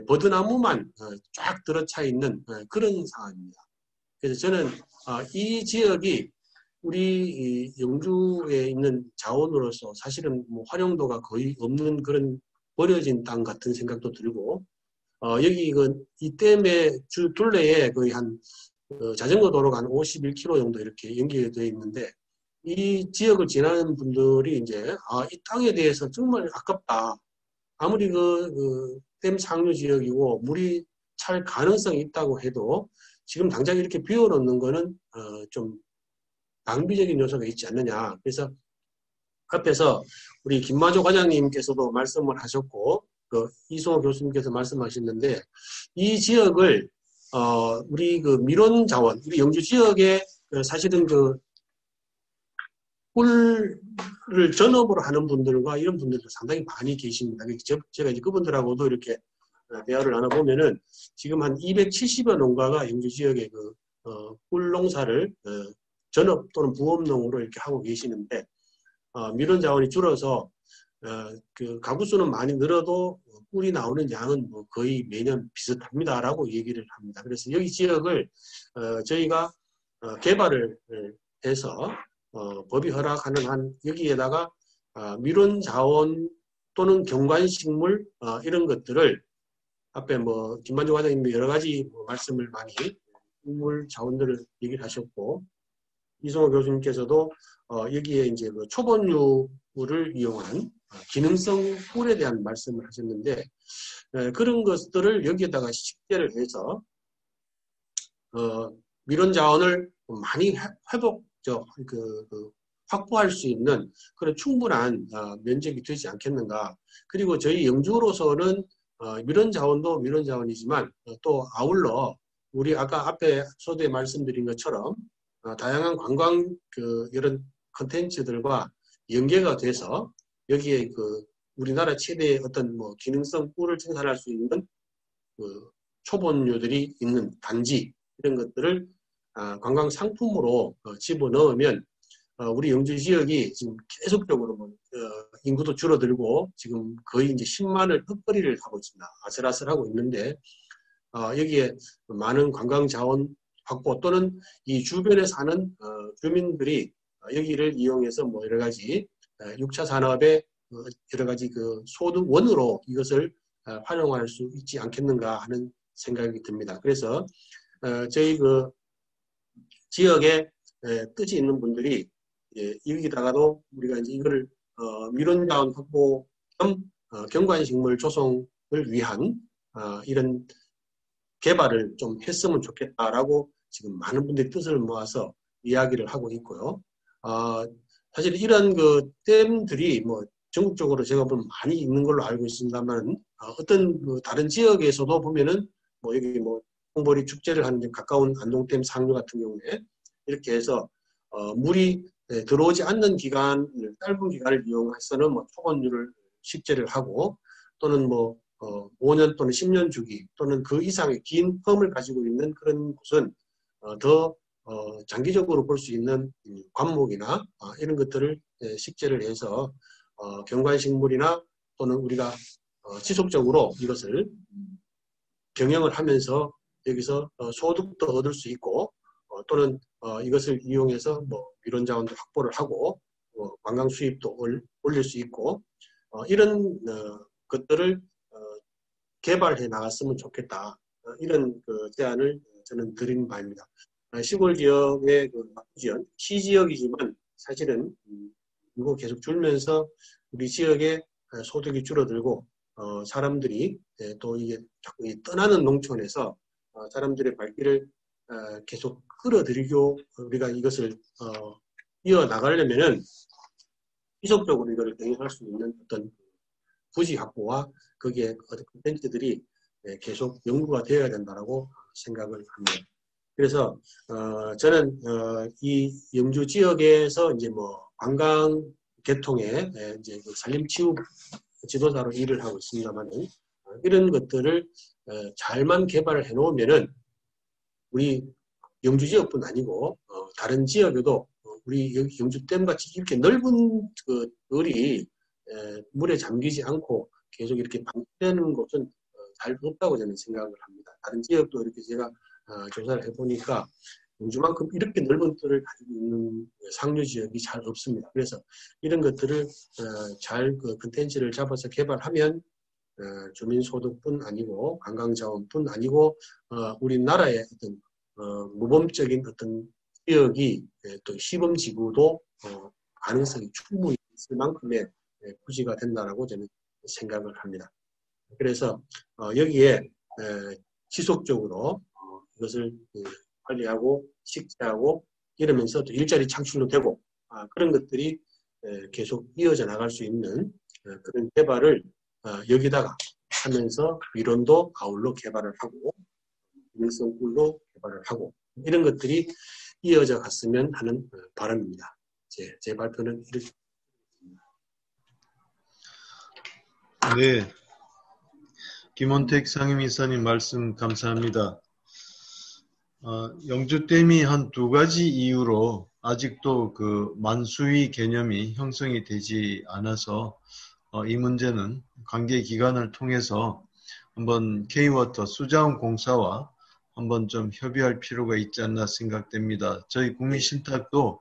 [SPEAKER 5] 버드나무만 쫙 들어차 있는 그런 상황입니다. 그래서 저는 이 지역이 우리 영주에 있는 자원으로서 사실은 뭐 활용도가 거의 없는 그런 버려진 땅 같은 생각도 들고 여기 이 댐의 둘레에 거의 한 자전거 도로가 한 51km 정도 이렇게 연결되어 있는데 이 지역을 지나는 분들이 이제 이 땅에 대해서 정말 아깝다. 아무리 댐 상류 지역이고 물이 찰 가능성이 있다고 해도 지금 당장 이렇게 비워놓는 거는 좀 낭비적인 요소가 있지 않느냐. 그래서 앞에서 우리 김마조 과장님께서도 말씀을 하셨고 이승호 교수님께서 말씀하셨는데 이 지역을 우리 밀원 자원, 우리 영주 지역에 사실은 꿀을 전업으로 하는 분들과 이런 분들도 상당히 많이 계십니다. 제가 이제 그분들하고도 이렇게 대화를 나눠보면은 지금 한 270여 농가가 영주 지역에 꿀 농사를 전업 또는 부업농으로 이렇게 하고 계시는데 밀원 자원이 줄어서 그 가구 수는 많이 늘어도 꿀이 나오는 양은 뭐 거의 매년 비슷합니다라고 얘기를 합니다. 그래서 여기 지역을 저희가 개발을 해서 법이 허락하는 한 여기에다가 밀원 자원 또는 경관식물 이런 것들을 앞에 뭐 김만주 과장님이 여러 가지 말씀을 많이 식물 자원들을 얘기를 하셨고 이성호 교수님께서도 여기에 이제 그 초본유를 이용한 기능성 꿀에 대한 말씀을 하셨는데 그런 것들을 여기에다가 식재를 해서 밀원 자원을 많이 확보할 수 있는 그런 충분한 면적이 되지 않겠는가. 그리고 저희 영주로서는 밀원 자원도 밀원 자원이지만 또 아울러 우리 아까 앞에 소두에 말씀드린 것처럼 다양한 관광 이런 컨텐츠들과 연계가 돼서 여기에 우리나라 최대의 어떤 뭐 기능성 꿀을 생산할 수 있는 초본류들이 있는 단지 이런 것들을 관광 상품으로 집어넣으면 우리 영주 지역이 지금 계속적으로 인구도 줄어들고 지금 거의 이제 10만을 헛거리를 하고 있습니다. 아슬아슬하고 있는데 여기에 많은 관광 자원 확보 또는 이 주변에 사는 주민들이 여기를 이용해서 뭐 여러 가지 6차 산업의 여러 가지 소득원으로 이것을 활용할 수 있지 않겠는가 하는 생각이 듭니다. 그래서 저희 지역에 뜻이 있는 분들이 여기다가도 우리가 이제 이거를 밀원 자원 확보 겸 경관식물 조성을 위한 이런 개발을 좀 했으면 좋겠다라고 지금 많은 분들이 뜻을 모아서 이야기를 하고 있고요. 사실 이런 댐들이 뭐 전국적으로 제가 보면 많이 있는 걸로 알고 있습니다만 어떤 다른 지역에서도 보면은 뭐 여기 뭐 홍보리 축제를 하는 가까운 안동댐 상류 같은 경우에 이렇게 해서 물이 들어오지 않는 기간을 짧은 기간을 이용해서는 뭐 초본유를 식재를 하고 또는 뭐 5년 또는 10년 주기 또는 그 이상의 긴 텀을 가지고 있는 그런 곳은 더 장기적으로 볼 수 있는 관목이나 이런 것들을 식재를 해서 경관식물이나 또는 우리가 지속적으로 이것을 경영을 하면서 여기서 소득도 얻을 수 있고 또는 이것을 이용해서 뭐 밀원 자원도 확보를 하고 관광 수입도 올릴 수 있고 이런 것들을 개발해 나갔으면 좋겠다. 이런 제안을 저는 드린 바입니다. 시골 지역의 지역, 시지역이지만 사실은 이거 계속 줄면서 우리 지역의 소득이 줄어들고 사람들이 또 이게 자꾸 떠나는 농촌에서 사람들의 발길을 계속 끌어들이고 우리가 이것을 이어나가려면은 지속적으로 이걸 병행할 수 있는 어떤 부지 확보와 거기에 어떤 콘텐츠들이 계속 연구가 되어야 된다고 생각을 합니다. 그래서 저는 이 영주 지역에서 이제 뭐 관광 계통의 이제 산림치유 지도자로 일을 하고 있습니다만 이런 것들을 잘만 개발을 해놓으면은 우리 영주 지역뿐 아니고 다른 지역에도 우리 여기 영주댐 같이 이렇게 넓은 을이 물에 잠기지 않고 계속 이렇게 방치되는 곳은 잘 없다고 저는 생각을 합니다. 다른 지역도 이렇게 제가 조사를 해보니까 영주만큼 이렇게 넓은 뜰을 가지고 있는 상류 지역이 잘 없습니다. 그래서 이런 것들을 잘 컨텐츠를 잡아서 개발하면 주민소득뿐 아니고 관광자원뿐 아니고 우리나라의 어떤 모범적인 어떤 지역이 또 시범지구도 가능성이 충분히 있을 만큼의 부지가 된다라고 저는 생각을 합니다. 그래서 여기에 지속적으로 이것을 관리하고 식재하고 이러면서 또 일자리 창출도 되고 그런 것들이 계속 이어져 나갈 수 있는 그런 개발을 여기다가 하면서 밀원도 아울러 개발을 하고 밀성꿀로 개발을 하고 이런 것들이 이어져 갔으면 하는 바람입니다. 제 발표는 이렇게.
[SPEAKER 1] 네, 김원택 상임이사님 말씀 감사합니다. 영주댐이 한 2가지 이유로 아직도 만수위 개념이 형성이 되지 않아서 이 문제는 관계 기관을 통해서 한번 K-워터 수자원 공사와 한번 좀 협의할 필요가 있지 않나 생각됩니다. 저희 국민신탁도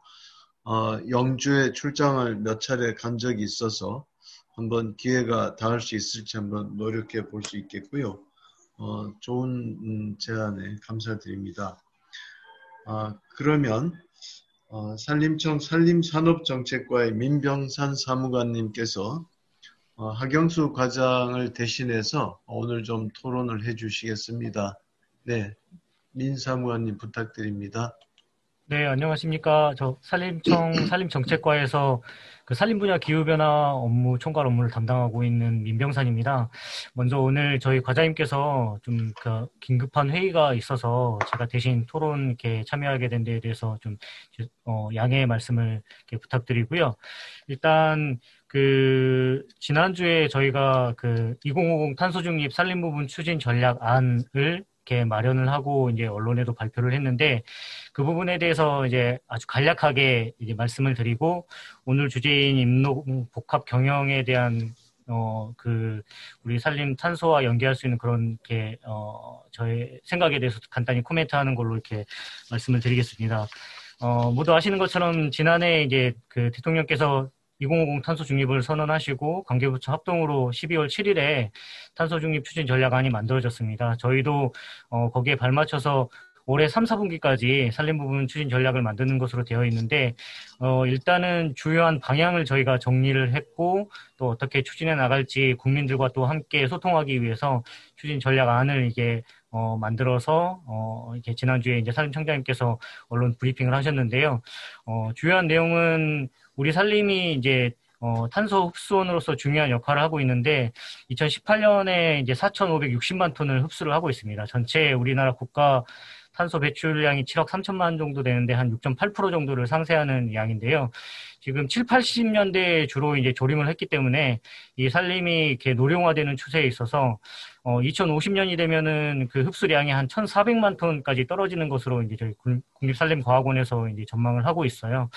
[SPEAKER 1] 영주에 출장을 몇 차례 간 적이 있어서 한번 기회가 닿을 수 있을지 한번 노력해 볼 수 있겠고요. 좋은 제안에 감사드립니다. 그러면 산림청 산림산업정책과의 민병산 사무관님께서 하경수 과장을 대신해서 오늘 좀 토론을 해 주시겠습니다. 네, 민 사무관님 부탁드립니다.
[SPEAKER 6] 네, 안녕하십니까. 저 산림청 산림정책과에서 그 산림 분야 기후변화 업무 총괄 업무를 담당하고 있는 민병산입니다. 먼저 오늘 저희 과장님께서 좀 그 긴급한 회의가 있어서 제가 대신 토론 이렇게 참여하게 된 데에 대해서 좀 양해의 말씀을 이렇게 부탁드리고요. 일단 그 지난주에 저희가 그 2050 탄소 중립 산림 부분 추진 전략안을 이렇게 마련을 하고 이제 언론에도 발표를 했는데 그 부분에 대해서 이제 아주 간략하게 이제 말씀을 드리고 오늘 주제인 임농 복합 경영에 대한 그 우리 산림 탄소와 연계할 수 있는 그런 게 저의 생각에 대해서 간단히 코멘트하는 걸로 이렇게 말씀을 드리겠습니다. 모두 아시는 것처럼 지난해 이제 그 대통령께서 2050 탄소 중립을 선언하시고 관계부처 합동으로 12월 7일에 탄소 중립 추진 전략안이 만들어졌습니다. 저희도 거기에 발맞춰서 올해 3, 4분기까지 산림 부분 추진 전략을 만드는 것으로 되어 있는데 일단은 주요한 방향을 저희가 정리를 했고 또 어떻게 추진해 나갈지 국민들과 또 함께 소통하기 위해서 추진 전략안을 이게 만들어서 이렇게 지난주에 이제 산림청장님께서 언론 브리핑을 하셨는데요. 주요한 내용은 우리 산림이 이제 탄소 흡수원으로서 중요한 역할을 하고 있는데 2018년에 이제 4,560만 톤을 흡수를 하고 있습니다. 전체 우리나라 국가 탄소 배출량이 7억 3천만 정도 되는데 한 6.8% 정도를 상쇄하는 양인데요. 지금 7, 80년대에 주로 이제 조림을 했기 때문에 이 산림이 이렇게 노령화되는 추세에 있어서 2050년이 되면은 그 흡수량이 한 1,400만 톤까지 떨어지는 것으로 이제 저희 국립산림과학원에서 이제 전망을 하고 있어요.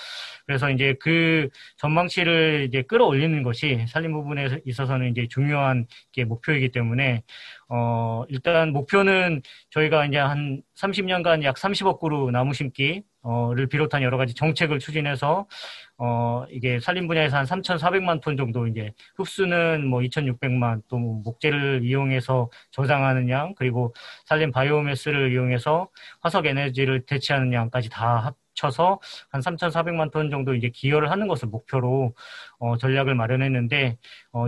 [SPEAKER 6] 그래서 이제 그 전망치를 이제 끌어올리는 것이 산림 부분에 있어서는 이제 중요한 게 목표이기 때문에 일단 목표는 저희가 이제 한 30년간 약 30억 그루 나무 심기를 비롯한 여러 가지 정책을 추진해서 이게 산림 분야에서 한 3,400만 톤 정도 이제 흡수는 뭐 2,600만 또 목재를 이용해서 저장하는 양 그리고 산림 바이오매스를 이용해서 화석 에너지를 대체하는 양까지 다 합쳐서 한 3,400만 톤 정도 이제 기여를 하는 것을 목표로 전략을 마련했는데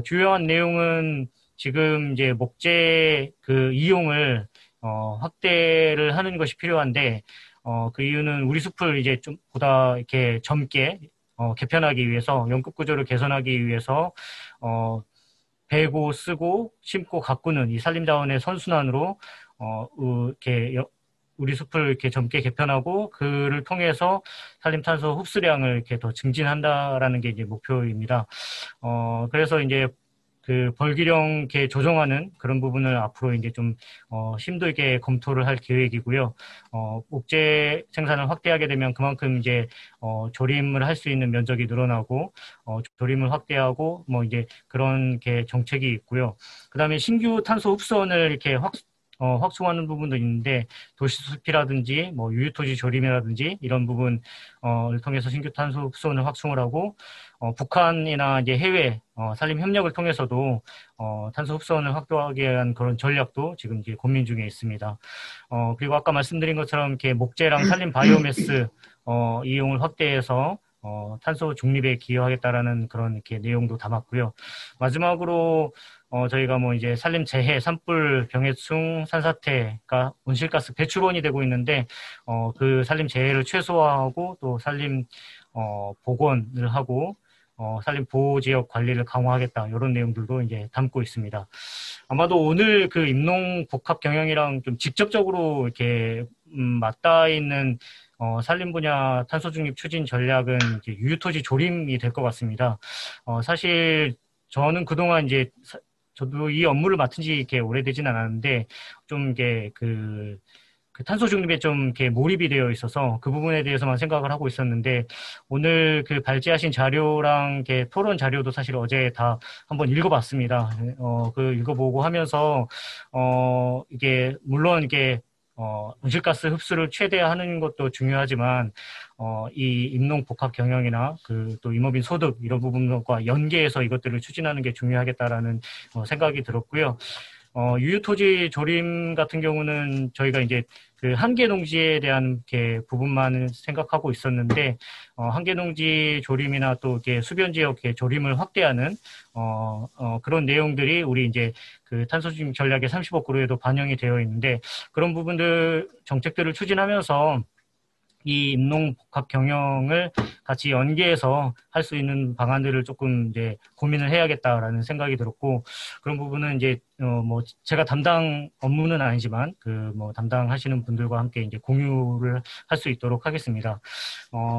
[SPEAKER 6] 주요한 내용은 지금 이제 목재 그 이용을 확대를 하는 것이 필요한데 그 이유는 우리 숲을 이제 좀 보다 이렇게 젊게 개편하기 위해서 연급 구조를 개선하기 위해서 베고 쓰고 심고 가꾸는 이 산림자원의 선순환으로 이렇게 우리 숲을 이렇게 젊게 개편하고 그를 통해서 산림탄소 흡수량을 이렇게 더 증진한다라는 게 이제 목표입니다. 그래서 이제 그 벌기령 이렇게 조정하는 그런 부분을 앞으로 이제 좀 심도 있게 검토를 할 계획이고요. 목재 생산을 확대하게 되면 그만큼 이제 조림을 할 수 있는 면적이 늘어나고 조림을 확대하고 뭐 이제 그런 게 정책이 있고요. 그다음에 신규 탄소 흡수원을 이렇게 확충하는 부분도 있는데 도시숲이라든지 뭐 유유토지 조림이라든지 이런 부분을 통해서 신규 탄소 흡수원을 확충을 하고 북한이나 이제 해외 산림 협력을 통해서도 탄소 흡수원을 확보하기 위한 그런 전략도 지금 이제 고민 중에 있습니다. 그리고 아까 말씀드린 것처럼 이렇게 목재랑 산림 바이오매스 이용을 확대해서 탄소 중립에 기여하겠다라는 그런 이렇게 내용도 담았고요. 마지막으로 저희가 뭐 이제 산림 재해, 산불, 병해충, 산사태가 온실가스 배출원이 되고 있는데 그 산림 재해를 최소화하고 또 산림 복원을 하고 산림 보호 지역 관리를 강화하겠다 이런 내용들도 이제 담고 있습니다. 아마도 오늘 그 임농 복합 경영이랑 좀 직접적으로 이렇게 맞닿아 있는 산림 분야 탄소 중립 추진 전략은 이제 유유토지 조림이 될 것 같습니다. 사실 저는 그동안 이제 저도 이 업무를 맡은 지 이렇게 오래되진 않았는데 좀 이게 그 그 탄소 중립에 좀 이렇게 몰입이 되어 있어서 그 부분에 대해서만 생각을 하고 있었는데 오늘 그 발제하신 자료랑 이렇게 토론 자료도 사실 어제 다 한번 읽어봤습니다. 그 읽어보고 하면서 이게 물론 이게 온실가스 흡수를 최대화하는 것도 중요하지만 이 임농 복합 경영이나 그 또 임업인 소득 이런 부분과 연계해서 이것들을 추진하는 게 중요하겠다라는 생각이 들었고요. 유유토지 조림 같은 경우는 저희가 이제 그 한계 농지에 대한 이렇게 부분만 생각하고 있었는데 한계 농지 조림이나 또 이렇게 수변 지역 조림을 확대하는 그런 내용들이 우리 이제 그 탄소 중립 전략의 30억 그루에도 반영이 되어 있는데 그런 부분들 정책들을 추진하면서 이 임농 복합 경영을 같이 연계해서 할 수 있는 방안들을 조금 이제 고민을 해야겠다라는 생각이 들었고 그런 부분은 이제 뭐 제가 담당 업무는 아니지만 그 뭐 담당하시는 분들과 함께 이제 공유를 할 수 있도록 하겠습니다.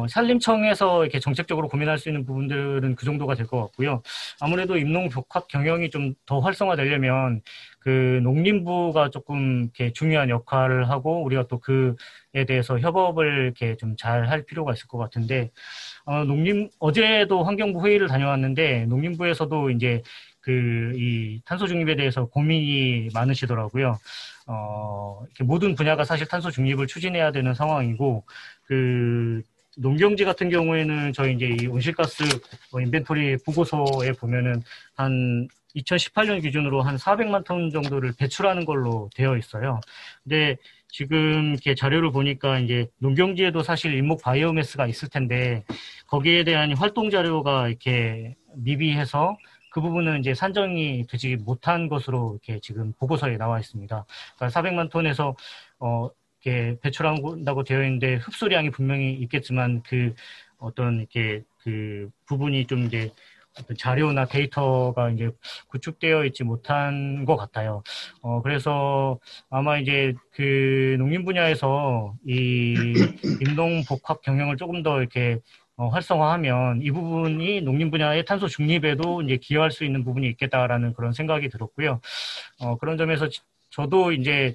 [SPEAKER 6] 산림청에서 이렇게 정책적으로 고민할 수 있는 부분들은 그 정도가 될 것 같고요. 아무래도 임농 복합 경영이 좀 더 활성화되려면 그 농림부가 조금 이렇게 중요한 역할을 하고 우리가 또 그에 대해서 협업을 이렇게 좀 잘 할 필요가 있을 것 같은데 어제도 환경부 회의를 다녀왔는데 농림부에서도 이제 이 탄소 중립에 대해서 고민이 많으시더라고요. 이렇게 모든 분야가 사실 탄소 중립을 추진해야 되는 상황이고 농경지 같은 경우에는 저희 이제 이 온실가스 인벤토리 보고서에 보면은 한 2018년 기준으로 한 400만 톤 정도를 배출하는 걸로 되어 있어요. 근데 지금 이렇게 자료를 보니까 이제 농경지에도 사실 인목 바이오매스가 있을 텐데 거기에 대한 활동 자료가 이렇게 미비해서 그 부분은 이제 산정이 되지 못한 것으로 이렇게 지금 보고서에 나와 있습니다. 그러니까 400만 톤에서 이렇게 배출한다고 되어 있는데 흡수량이 분명히 있겠지만 어떤 이렇게 부분이 좀 이제 어떤 자료나 데이터가 이제 구축되어 있지 못한 것 같아요. 그래서 아마 이제 농림 분야에서 이 임농 복합 경영을 조금 더 이렇게 활성화하면 이 부분이 농림 분야의 탄소 중립에도 이제 기여할 수 있는 부분이 있겠다라는 그런 생각이 들었고요. 그런 점에서 저도 이제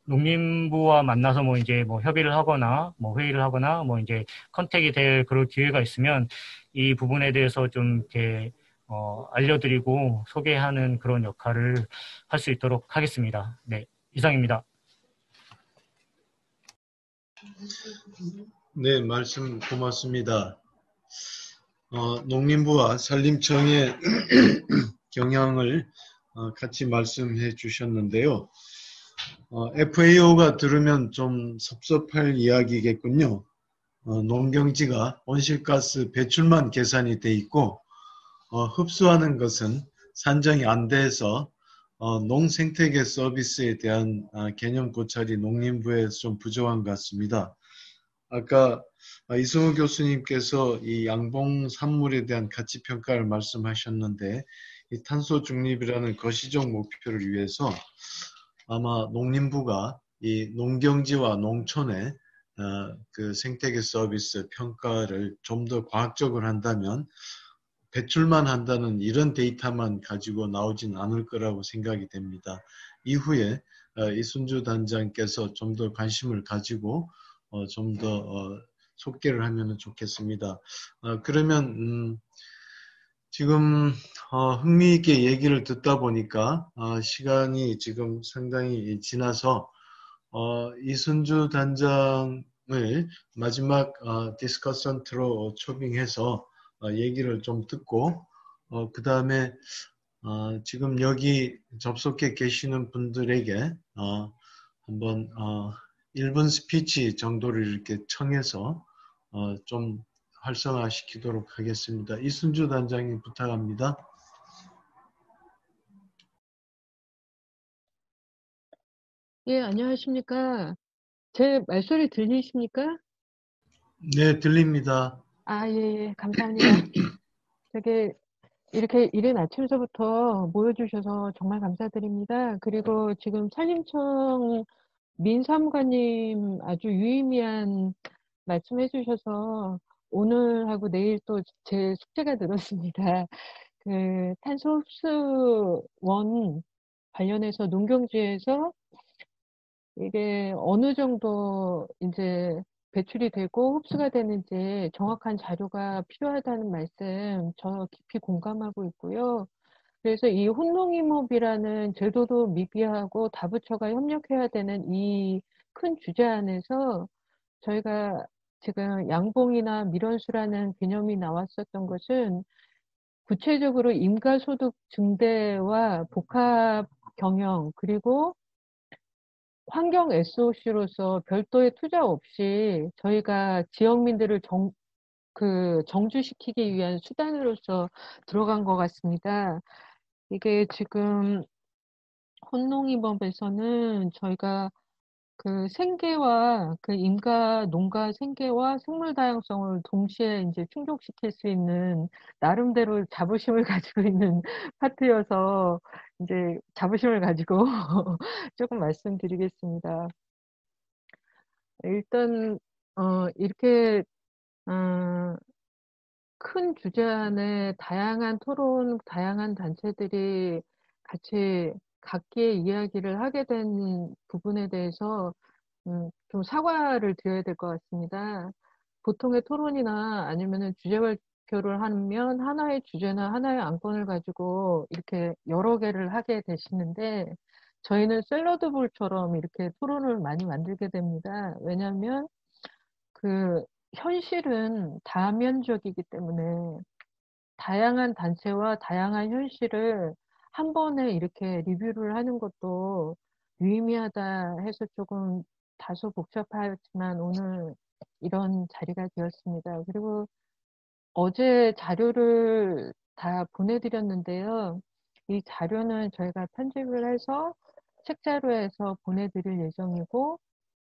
[SPEAKER 6] 농림부와 만나서 뭐 이제 뭐 협의를 하거나 뭐 회의를 하거나 뭐 이제 컨택이 될 그런 기회가 있으면 이 부분에 대해서 좀 이렇게 알려드리고 소개하는 그런 역할을 할 수 있도록 하겠습니다. 네, 이상입니다.
[SPEAKER 1] 네, 말씀 고맙습니다. 농림부와 산림청의 경향을 같이 말씀해 주셨는데요. FAO가 들으면 좀 섭섭할 이야기겠군요. 농경지가 온실가스 배출만 계산이 돼 있고 흡수하는 것은 산정이 안 돼서 농생태계 서비스에 대한 개념 고찰이 농림부에 좀 부족한 것 같습니다. 아까 이승우 교수님께서 이 양봉 산물에 대한 가치 평가를 말씀하셨는데 이 탄소 중립이라는 거시적 목표를 위해서 아마 농림부가 이 농경지와 농촌의 그 생태계 서비스 평가를 좀 더 과학적으로 한다면 배출만 한다는 이런 데이터만 가지고 나오진 않을 거라고 생각이 됩니다. 이후에 이순주 단장께서 좀 더 관심을 가지고 좀 더 속개를 하면 좋겠습니다. 그러면 지금 흥미있게 얘기를 듣다 보니까 시간이 지금 상당히 지나서 이순주 단장을 마지막 디스커션트로 초빙해서 얘기를 좀 듣고 그 다음에 지금 여기 접속해 계시는 분들에게 한번 1분 스피치 정도를 이렇게 청해서 좀 활성화시키도록 하겠습니다. 이순주 단장님 부탁합니다.
[SPEAKER 7] 예, 안녕하십니까. 제 말소리 들리십니까?
[SPEAKER 1] 네, 들립니다.
[SPEAKER 7] 예, 감사합니다. 이렇게 이른 아침서부터 모여주셔서 정말 감사드립니다. 그리고 지금 산림청 민사무관님 아주 유의미한 말씀해 주셔서 오늘하고 내일 또 제 숙제가 늘었습니다. 탄소 흡수원 관련해서 농경지에서 이게 어느 정도 이제 배출이 되고 흡수가 되는지 정확한 자료가 필요하다는 말씀 저 깊이 공감하고 있고요. 그래서 이 혼농임업이라는 제도도 미비하고 다부처가 협력해야 되는 이 큰 주제 안에서 저희가 지금 양봉이나 밀원수라는 개념이 나왔었던 것은 구체적으로 임가소득 증대와 복합 경영 그리고 환경 SOC로서 별도의 투자 없이 저희가 지역민들을 정주시키기 위한 수단으로서 들어간 것 같습니다. 이게 지금 혼농임업에서는 저희가 그 생계와 그 인가 농가 생계와 생물 다양성을 동시에 이제 충족시킬 수 있는 나름대로 자부심을 가지고 있는 파트여서 이제 자부심을 가지고 조금 말씀드리겠습니다. 일단 이렇게 큰 주제 안에 다양한 토론, 다양한 단체들이 같이 각기의 이야기를 하게 된 부분에 대해서 좀 사과를 드려야 될 것 같습니다. 보통의 토론이나 아니면은 주제 발표를 하면 하나의 주제나 하나의 안건을 가지고 이렇게 여러 개를 하게 되시는데 저희는 샐러드볼처럼 이렇게 토론을 많이 만들게 됩니다. 왜냐하면 그 현실은 다면적이기 때문에 다양한 단체와 다양한 현실을 한 번에 이렇게 리뷰를 하는 것도 유의미하다 해서 조금 다소 복잡하지만 오늘 이런 자리가 되었습니다. 그리고 어제 자료를 다 보내드렸는데요. 이 자료는 저희가 편집을 해서 책자료에서 보내드릴 예정이고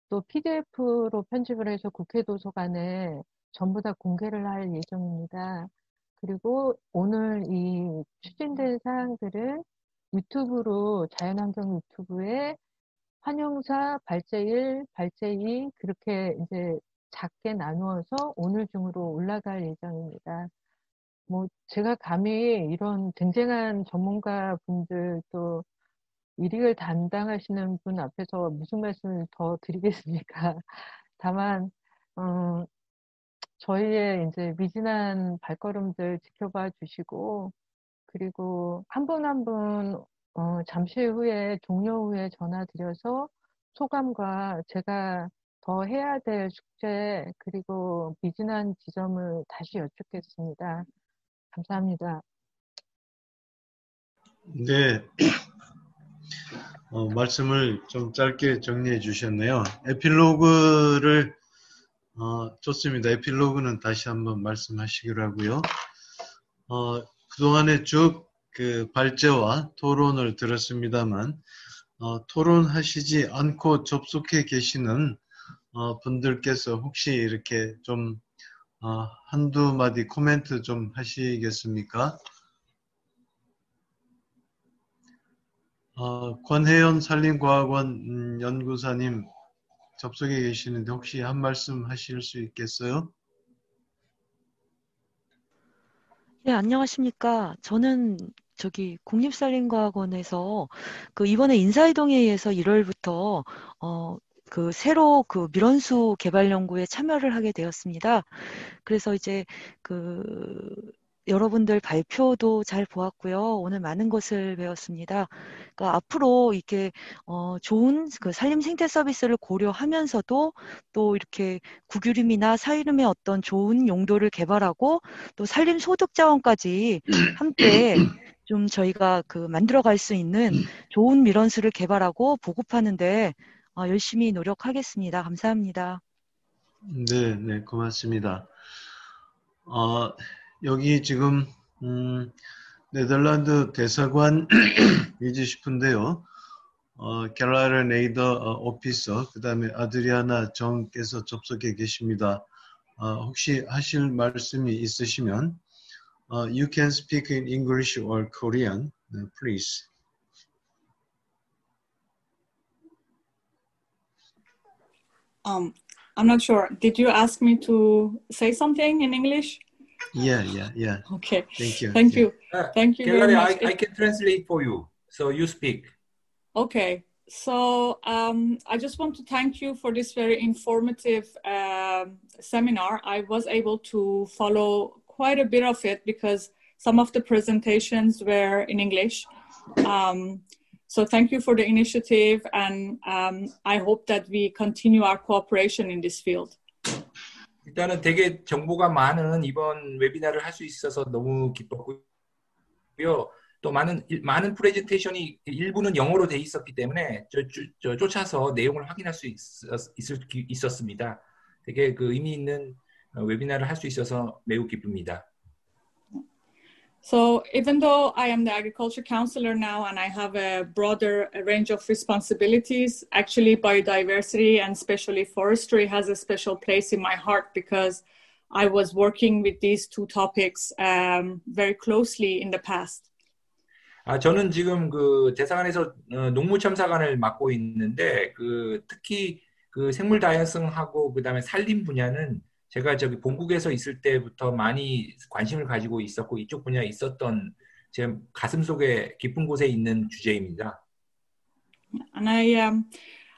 [SPEAKER 7] 또 PDF로 편집을 해서 국회 도서관에 전부 다 공개를 할 예정입니다. 그리고 오늘 이 추진된 사항들은 유튜브로 자연환경 유튜브에 환영사, 발제1, 발제2 그렇게 이제 작게 나누어서 오늘 중으로 올라갈 예정입니다. 뭐 제가 감히 이런 쟁쟁한 전문가 분들 또 일익을 담당하시는 분 앞에서 무슨 말씀을 더 드리겠습니까? 다만 저희의 이제 미진한 발걸음들 지켜봐 주시고 그리고 한 분 한 분 잠시 후에 종료 후에 전화 드려서 소감과 제가 더 해야 될 숙제 그리고 미진한 지점을 다시 여쭙겠습니다. 감사합니다.
[SPEAKER 1] 네, 말씀을 좀 짧게 정리해 주셨네요. 에필로그를 좋습니다. 에필로그는 다시 한번 말씀하시기로 하고요. 그동안에 쭉 그 발제와 토론을 들었습니다만 토론하시지 않고 접속해 계시는 분들께서 혹시 이렇게 좀 한두 마디 코멘트 좀 하시겠습니까? 권혜연 산림과학원 연구사님 접속해 계시는데 혹시 한 말씀 하실 수 있겠어요?
[SPEAKER 8] 네, 안녕하십니까. 저는 국립산림과학원에서 이번에 인사이동회의에서 1월부터 새로 밀원수 개발 연구에 참여를 하게 되었습니다. 그래서 이제 여러분들 발표도 잘 보았고요. 오늘 많은 것을 배웠습니다. 그러니까 앞으로 이렇게 좋은 산림 생태 서비스를 고려하면서도 또 이렇게 국유림이나 사유림의 어떤 좋은 용도를 개발하고 또 산림 소득 자원까지 함께 좀 저희가 만들어갈 수 있는 좋은 밀원수를 개발하고 보급하는데 열심히 노력하겠습니다. 감사합니다.
[SPEAKER 1] 네, 네, 고맙습니다. 여기 지금 네덜란드 대사관이지 싶은데요. 갤라르 네이더 오피서, 그 다음에 아드리아나 정께서 접속해 계십니다. 혹시 하실 말씀이 있으시면 you can speak in English or Korean, please.
[SPEAKER 9] I'm not sure. Did you ask me to say something in English?
[SPEAKER 1] Yeah.
[SPEAKER 9] Okay.
[SPEAKER 1] Thank you.
[SPEAKER 9] Thank you. Thank you very
[SPEAKER 2] Kelly,
[SPEAKER 9] much.
[SPEAKER 2] I can translate for you. So you speak.
[SPEAKER 9] Okay. So I just want to thank you for this very informative seminar. I was able to follow quite a bit of it because some of the presentations were in English. So thank you for the initiative, and I hope that we continue our cooperation in this field.
[SPEAKER 2] 일단은 되게 정보가 많은 이번 웨비나를 할 수 있어서 너무 기뻤고요. 또 많은 프레젠테이션이 일부는 영어로 돼 있었기 때문에 쫓아서 내용을 확인할 수 있었습니다. 되게 그 의미 있는 웨비나를 할 수 있어서 매우 기쁩니다.
[SPEAKER 9] So even though I am the agriculture counselor now and I have a broader range of responsibilities, actually biodiversity and especially forestry has a special place in my heart because I was working with these two topics very closely in the past.
[SPEAKER 2] 저는 지금 그 대사관에서 농무참사관을 맡고 있는데 특히 그 생물 다양성하고 그다음에 산림 분야는 제가 저기 본국에서 있을 때부터 많이 관심을 가지고 있었고 이쪽 분야에 있었던 제 가슴 속에 깊은 곳에 있는 주제입니다.
[SPEAKER 9] And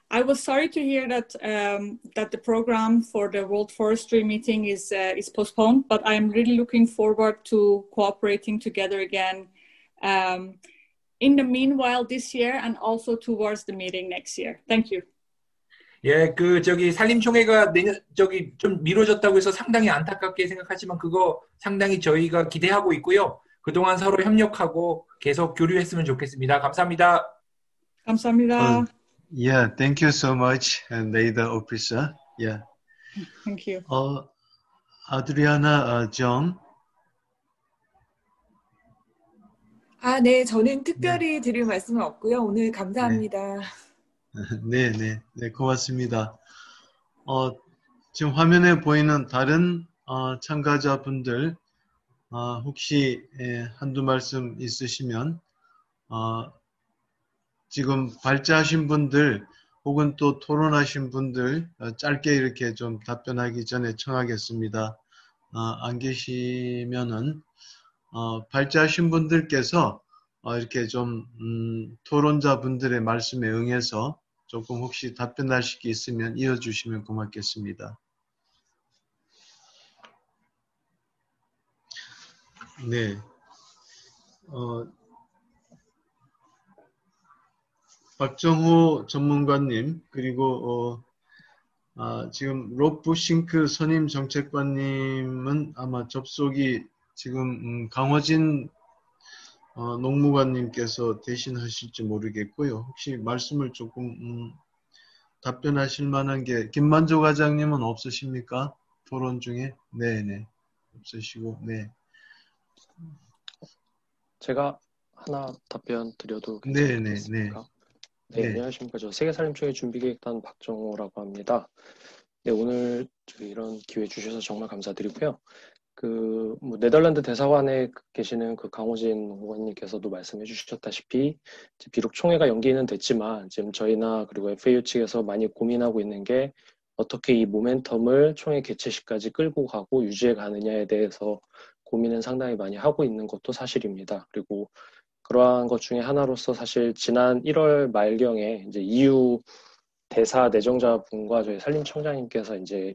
[SPEAKER 9] I was sorry to hear that that the program for the World Forestry meeting is postponed, but I'm really looking forward to cooperating together again in the meanwhile this year and also towards the meeting next year. Thank you.
[SPEAKER 2] 예, 저기 산림총회가 좀 미뤄졌다고 해서 상당히 안타깝게 생각하지만 그거 상당히 저희가 기대하고 있고요. 그동안 서로 협력하고 계속 교류했으면 좋겠습니다. 감사합니다.
[SPEAKER 9] 감사합니다.
[SPEAKER 1] Yeah, thank you so much, Leader Officer. Yeah.
[SPEAKER 9] Thank you.
[SPEAKER 1] Adriana John.
[SPEAKER 10] 네, 저는 특별히 드릴 말씀은 없고요. 오늘 감사합니다.
[SPEAKER 1] 네, 고맙습니다. 지금 화면에 보이는 다른 참가자분들 혹시 한두 말씀 있으시면 지금 발제하신 분들 혹은 또 토론하신 분들 짧게 이렇게 좀 답변하기 전에 청하겠습니다. 안 계시면은 발제하신 분들께서 이렇게 좀 토론자분들의 말씀에 응해서 조금 혹시 답변하실 게 있으면 이어주시면 고맙겠습니다. 네. 박정호 전문가님 그리고 지금 롭부싱크 선임 정책관님은 아마 접속이 지금 강호진 농무관님께서 대신하실지 모르겠고요. 혹시 말씀을 조금 답변하실 만한 게 김만조 과장님은 없으십니까? 토론 중에? 네네. 없으시고, 네.
[SPEAKER 11] 제가 하나 답변 드려도 괜찮겠습니까? 네, 안녕하십니까. 저 세계산림총회 준비기획단 박정호라고 합니다. 네, 오늘 이런 기회 주셔서 정말 감사드리고요. 네덜란드 대사관에 계시는 강호진 의원님께서도 말씀해 주셨다시피, 비록 총회가 연기는 됐지만, 지금 저희나 그리고 FAU 측에서 많이 고민하고 있는 게, 어떻게 이 모멘텀을 총회 개최시까지 끌고 가고 유지해 가느냐에 대해서 고민은 상당히 많이 하고 있는 것도 사실입니다. 그리고 그러한 것 중에 하나로서 사실 지난 1월 말경에 이제 EU 대사 내정자분과 저희 산림청장님께서 이제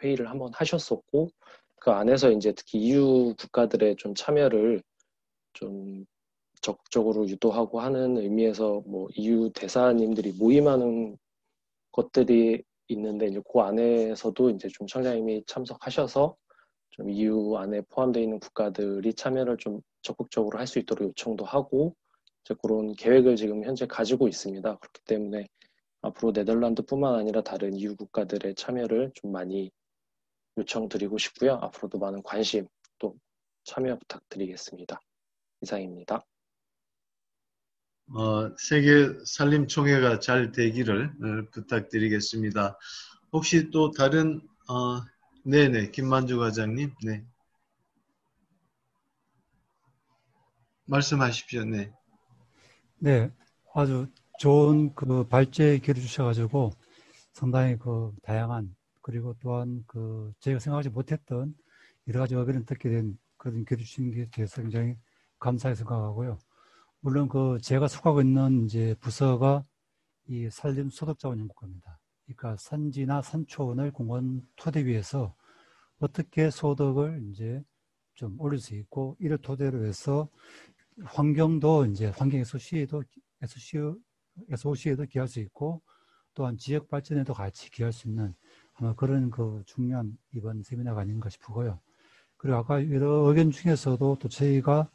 [SPEAKER 11] 회의를 한번 하셨었고, 그 안에서 이제 특히 EU 국가들의 좀 참여를 좀 적극적으로 유도하고 하는 의미에서 EU 대사님들이 모임하는 것들이 있는데 이제 그 안에서도 이제 좀 청장님이 참석하셔서 좀 EU 안에 포함되어 있는 국가들이 참여를 좀 적극적으로 할 수 있도록 요청도 하고 이제 그런 계획을 지금 현재 가지고 있습니다. 그렇기 때문에 앞으로 네덜란드뿐만 아니라 다른 EU 국가들의 참여를 좀 많이 요청드리고 싶고요. 앞으로도 많은 관심 또 참여 부탁드리겠습니다. 이상입니다.
[SPEAKER 1] 세계 산림총회가 잘 되기를 부탁드리겠습니다. 혹시 또 다른 네네 김만주 과장님 네 말씀하십시오.
[SPEAKER 12] 네, 아주 좋은 발제에 기회 주셔가지고 상당히 다양한 그리고 또한 제가 생각하지 못했던 여러 가지 의견을 듣게 된 그런 기회 주신 게 대해서 굉장히 감사히 생각하고요. 물론 제가 속하고 있는 이제 부서가 이 산림 소득자원 연구과입니다. 그러니까 산지나 산초원을 공원 토대 위에서 어떻게 소득을 이제 좀 올릴 수 있고, 이를 토대로 해서 환경도 이제 환경 SOC에도 기여할 수 있고, 또한 지역 발전에도 같이 기여할 수 있는 아마 그런 그 중요한 이번 세미나가 아닌가 싶고요. 그리고 아까 여러 의견 중에서도 또 저희가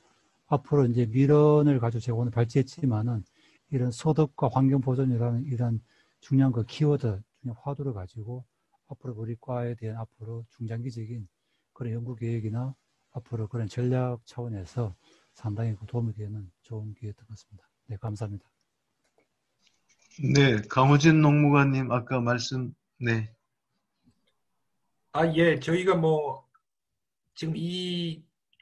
[SPEAKER 12] 앞으로 이제 미련을 가지고 제가 오늘 발제했지만은 이런 소득과 환경 보존이라는 이런 중요한 그 키워드, 중요한 화두를 가지고 앞으로 우리 과에 대한 앞으로 중장기적인 그런 연구 계획이나 앞으로 그런 전략 차원에서 상당히 도움이 되는 좋은 기회였던 것 같습니다. 네, 감사합니다.
[SPEAKER 1] 네, 강호진 농무관님 아까 말씀, 네.
[SPEAKER 2] 예, 저희가 뭐 지금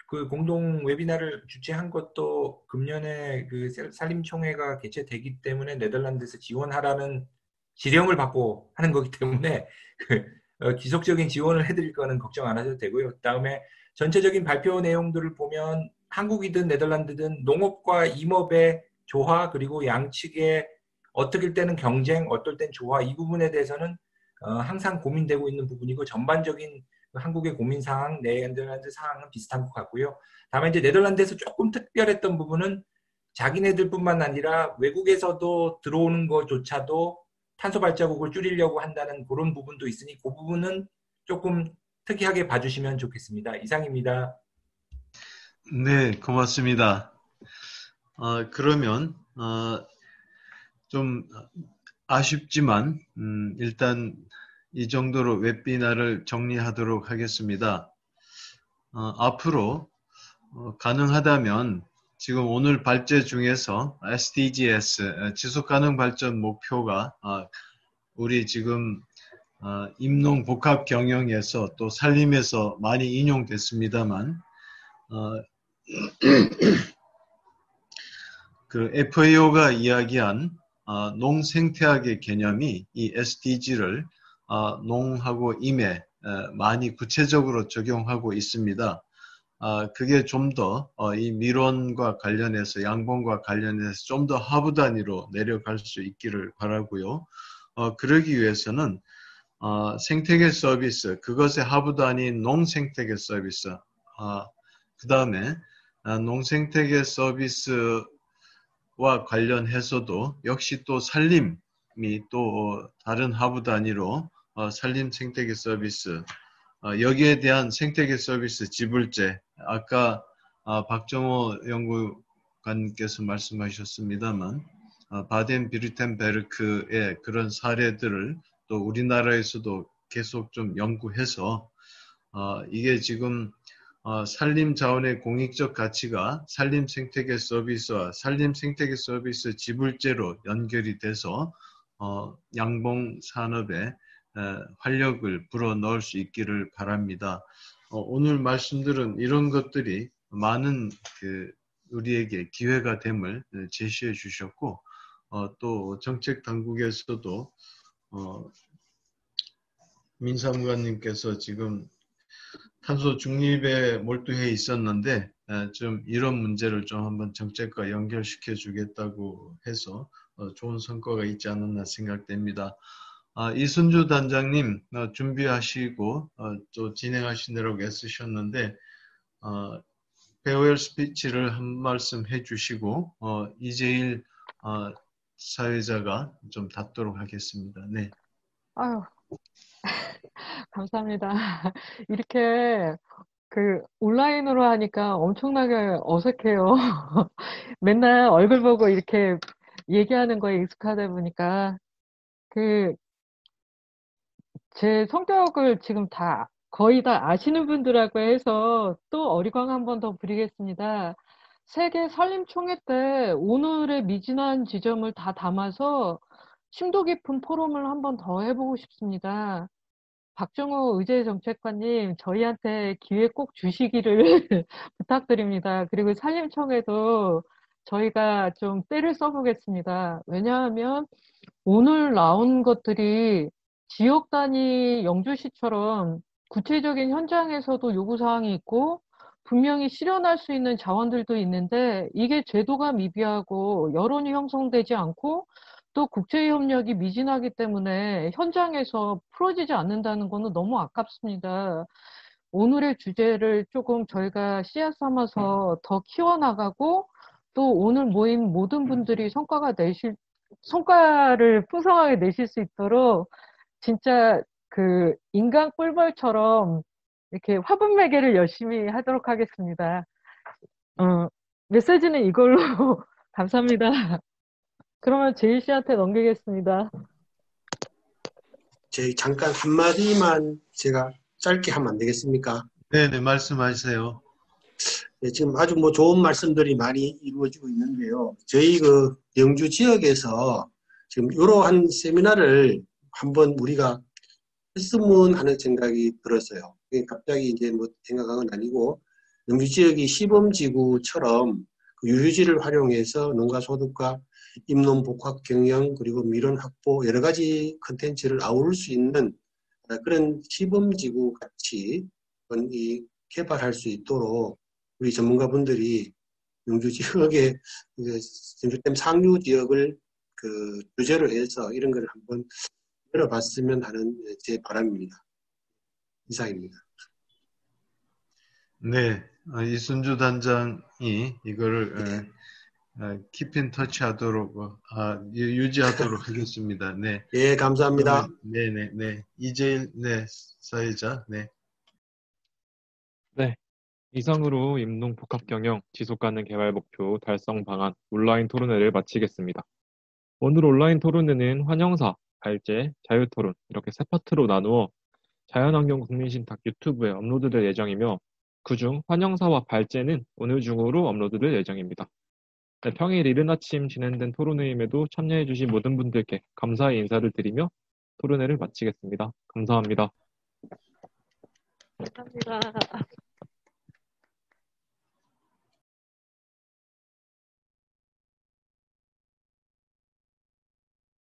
[SPEAKER 2] 그 공동 웨비나를 주최한 것도 금년에 그 산림총회가 개최되기 때문에 네덜란드에서 지원하라는 지령을 받고 하는 거기 때문에 지속적인 지원을 해드릴 거는 걱정 안 하셔도 되고요. 그다음에 전체적인 발표 내용들을 보면 한국이든 네덜란드든 농업과 임업의 조화, 그리고 양측의 어떨 때는 경쟁, 어떨 땐 조화, 이 부분에 대해서는 항상 고민되고 있는 부분이고, 전반적인 한국의 고민사항, 네덜란드 사항은 비슷한 것 같고요. 다만 이제 네덜란드에서 조금 특별했던 부분은 자기네들뿐만 아니라 외국에서도 들어오는 것조차도 탄소 발자국을 줄이려고 한다는 그런 부분도 있으니 그 부분은 조금 특이하게 봐주시면 좋겠습니다. 이상입니다.
[SPEAKER 1] 네, 고맙습니다. 그러면 좀 아쉽지만 일단 이 정도로 웨비나를 정리하도록 하겠습니다. 앞으로 가능하다면 지금 오늘 발제 중에서 SDGs, 지속가능 발전 목표가 우리 지금 임농 복합 경영에서 또 산림에서 많이 인용됐습니다만 그 FAO가 이야기한 농생태학의 개념이 이 SDG를 농하고 임에 많이 구체적으로 적용하고 있습니다. 그게 좀 더 이 미론과 관련해서 양봉과 관련해서 좀 더 하부 단위로 내려갈 수 있기를 바라고요. 그러기 위해서는 생태계 서비스, 그것의 하부 단위인 농생태계 서비스, 그 다음에 농생태계 서비스와 관련해서도 역시 또 산림이 또 다른 하부 단위로 산림 생태계 서비스, 여기에 대한 생태계 서비스 지불제, 아까 박정호 연구관께서 말씀하셨습니다만 바덴-비르텐베르크의 그런 사례들을 또 우리나라에서도 계속 좀 연구해서 이게 지금 산림 자원의 공익적 가치가 산림 생태계 서비스와 산림 생태계 서비스 지불제로 연결이 돼서 양봉 산업에 활력을 불어넣을 수 있기를 바랍니다. 오늘 말씀들은 이런 것들이 많은 우리에게 기회가 됨을 제시해 주셨고, 또 정책 당국에서도 민사무관님께서 지금 탄소 중립에 몰두해 있었는데 좀 이런 문제를 좀 한번 정책과 연결시켜 주겠다고 해서 좋은 성과가 있지 않았나 생각됩니다. 이순주 단장님 준비하시고 또 진행하시느라고 애쓰셨는데 페어웰 스피치를 한 말씀 해주시고 이재일 사회자가 좀 답도록 하겠습니다. 네.
[SPEAKER 7] 아유, 감사합니다. 이렇게 온라인으로 하니까 엄청나게 어색해요. 맨날 얼굴 보고 이렇게 얘기하는 거에 익숙하다 보니까 제 성격을 지금 거의 다 아시는 분들하고 해서 또 어리광 한 번 더 부리겠습니다. 세계 산림총회 때 오늘의 미진한 지점을 다 담아서 심도 깊은 포럼을 한 번 더 해보고 싶습니다. 박정호 의제정책관님, 저희한테 기회 꼭 주시기를 부탁드립니다. 그리고 산림청에도 저희가 좀 때를 써보겠습니다. 왜냐하면 오늘 나온 것들이 지역 단위 영주시처럼 구체적인 현장에서도 요구사항이 있고 분명히 실현할 수 있는 자원들도 있는데 이게 제도가 미비하고 여론이 형성되지 않고 또 국제 협력이 미진하기 때문에 현장에서 풀어지지 않는다는 거는 너무 아깝습니다. 오늘의 주제를 조금 저희가 씨앗 삼아서 더 키워나가고 또 오늘 모인 모든 분들이 성과를 풍성하게 내실 수 있도록 진짜 그 인간 꿀벌처럼 이렇게 화분 매개를 열심히 하도록 하겠습니다. 메시지는 이걸로 감사합니다. 그러면 제일 씨한테 넘기겠습니다.
[SPEAKER 5] 잠깐 한마디만 제가 짧게 하면 안 되겠습니까?
[SPEAKER 1] 네네, 말씀하세요.
[SPEAKER 5] 네, 지금 아주 좋은 말씀들이 많이 이루어지고 있는데요. 저희 그 영주 지역에서 지금 이러한 세미나를 한번 우리가 했으면 하는 생각이 들었어요. 갑자기 이제 생각한 건 아니고, 영주 지역이 시범지구처럼 그 유휴지를 활용해서 농가 소득과 임농 복합 경영 그리고 미론 확보 여러 가지 컨텐츠를 아우를 수 있는 그런 시범지구 같이 개발할 수 있도록 우리 전문가분들이 영주 지역의 영주댐 상류 지역을 그 주제로 해서 이런 걸 한번 열어봤으면 하는 제 바람입니다. 이상입니다.
[SPEAKER 1] 네, 이순주 단장이 이거를 키핀 터치하도록 유지하도록 하겠습니다. 네.
[SPEAKER 5] 예, 감사합니다.
[SPEAKER 1] 네네네. 이재일 사회자. 네.
[SPEAKER 13] 네. 이상으로 임농 복합 경영 지속 가능 개발 목표 달성 방안 온라인 토론회를 마치겠습니다. 오늘 온라인 토론회는 환영사, 발제, 자유토론 이렇게 세 파트로 나누어 자연환경 국민신탁 유튜브에 업로드될 예정이며 그중 환영사와 발제는 오늘 중으로 업로드될 예정입니다. 네, 평일 이른 아침 진행된 토론회임에도 참여해주신 모든 분들께 감사의 인사를 드리며 토론회를 마치겠습니다. 감사합니다.
[SPEAKER 7] 감사합니다.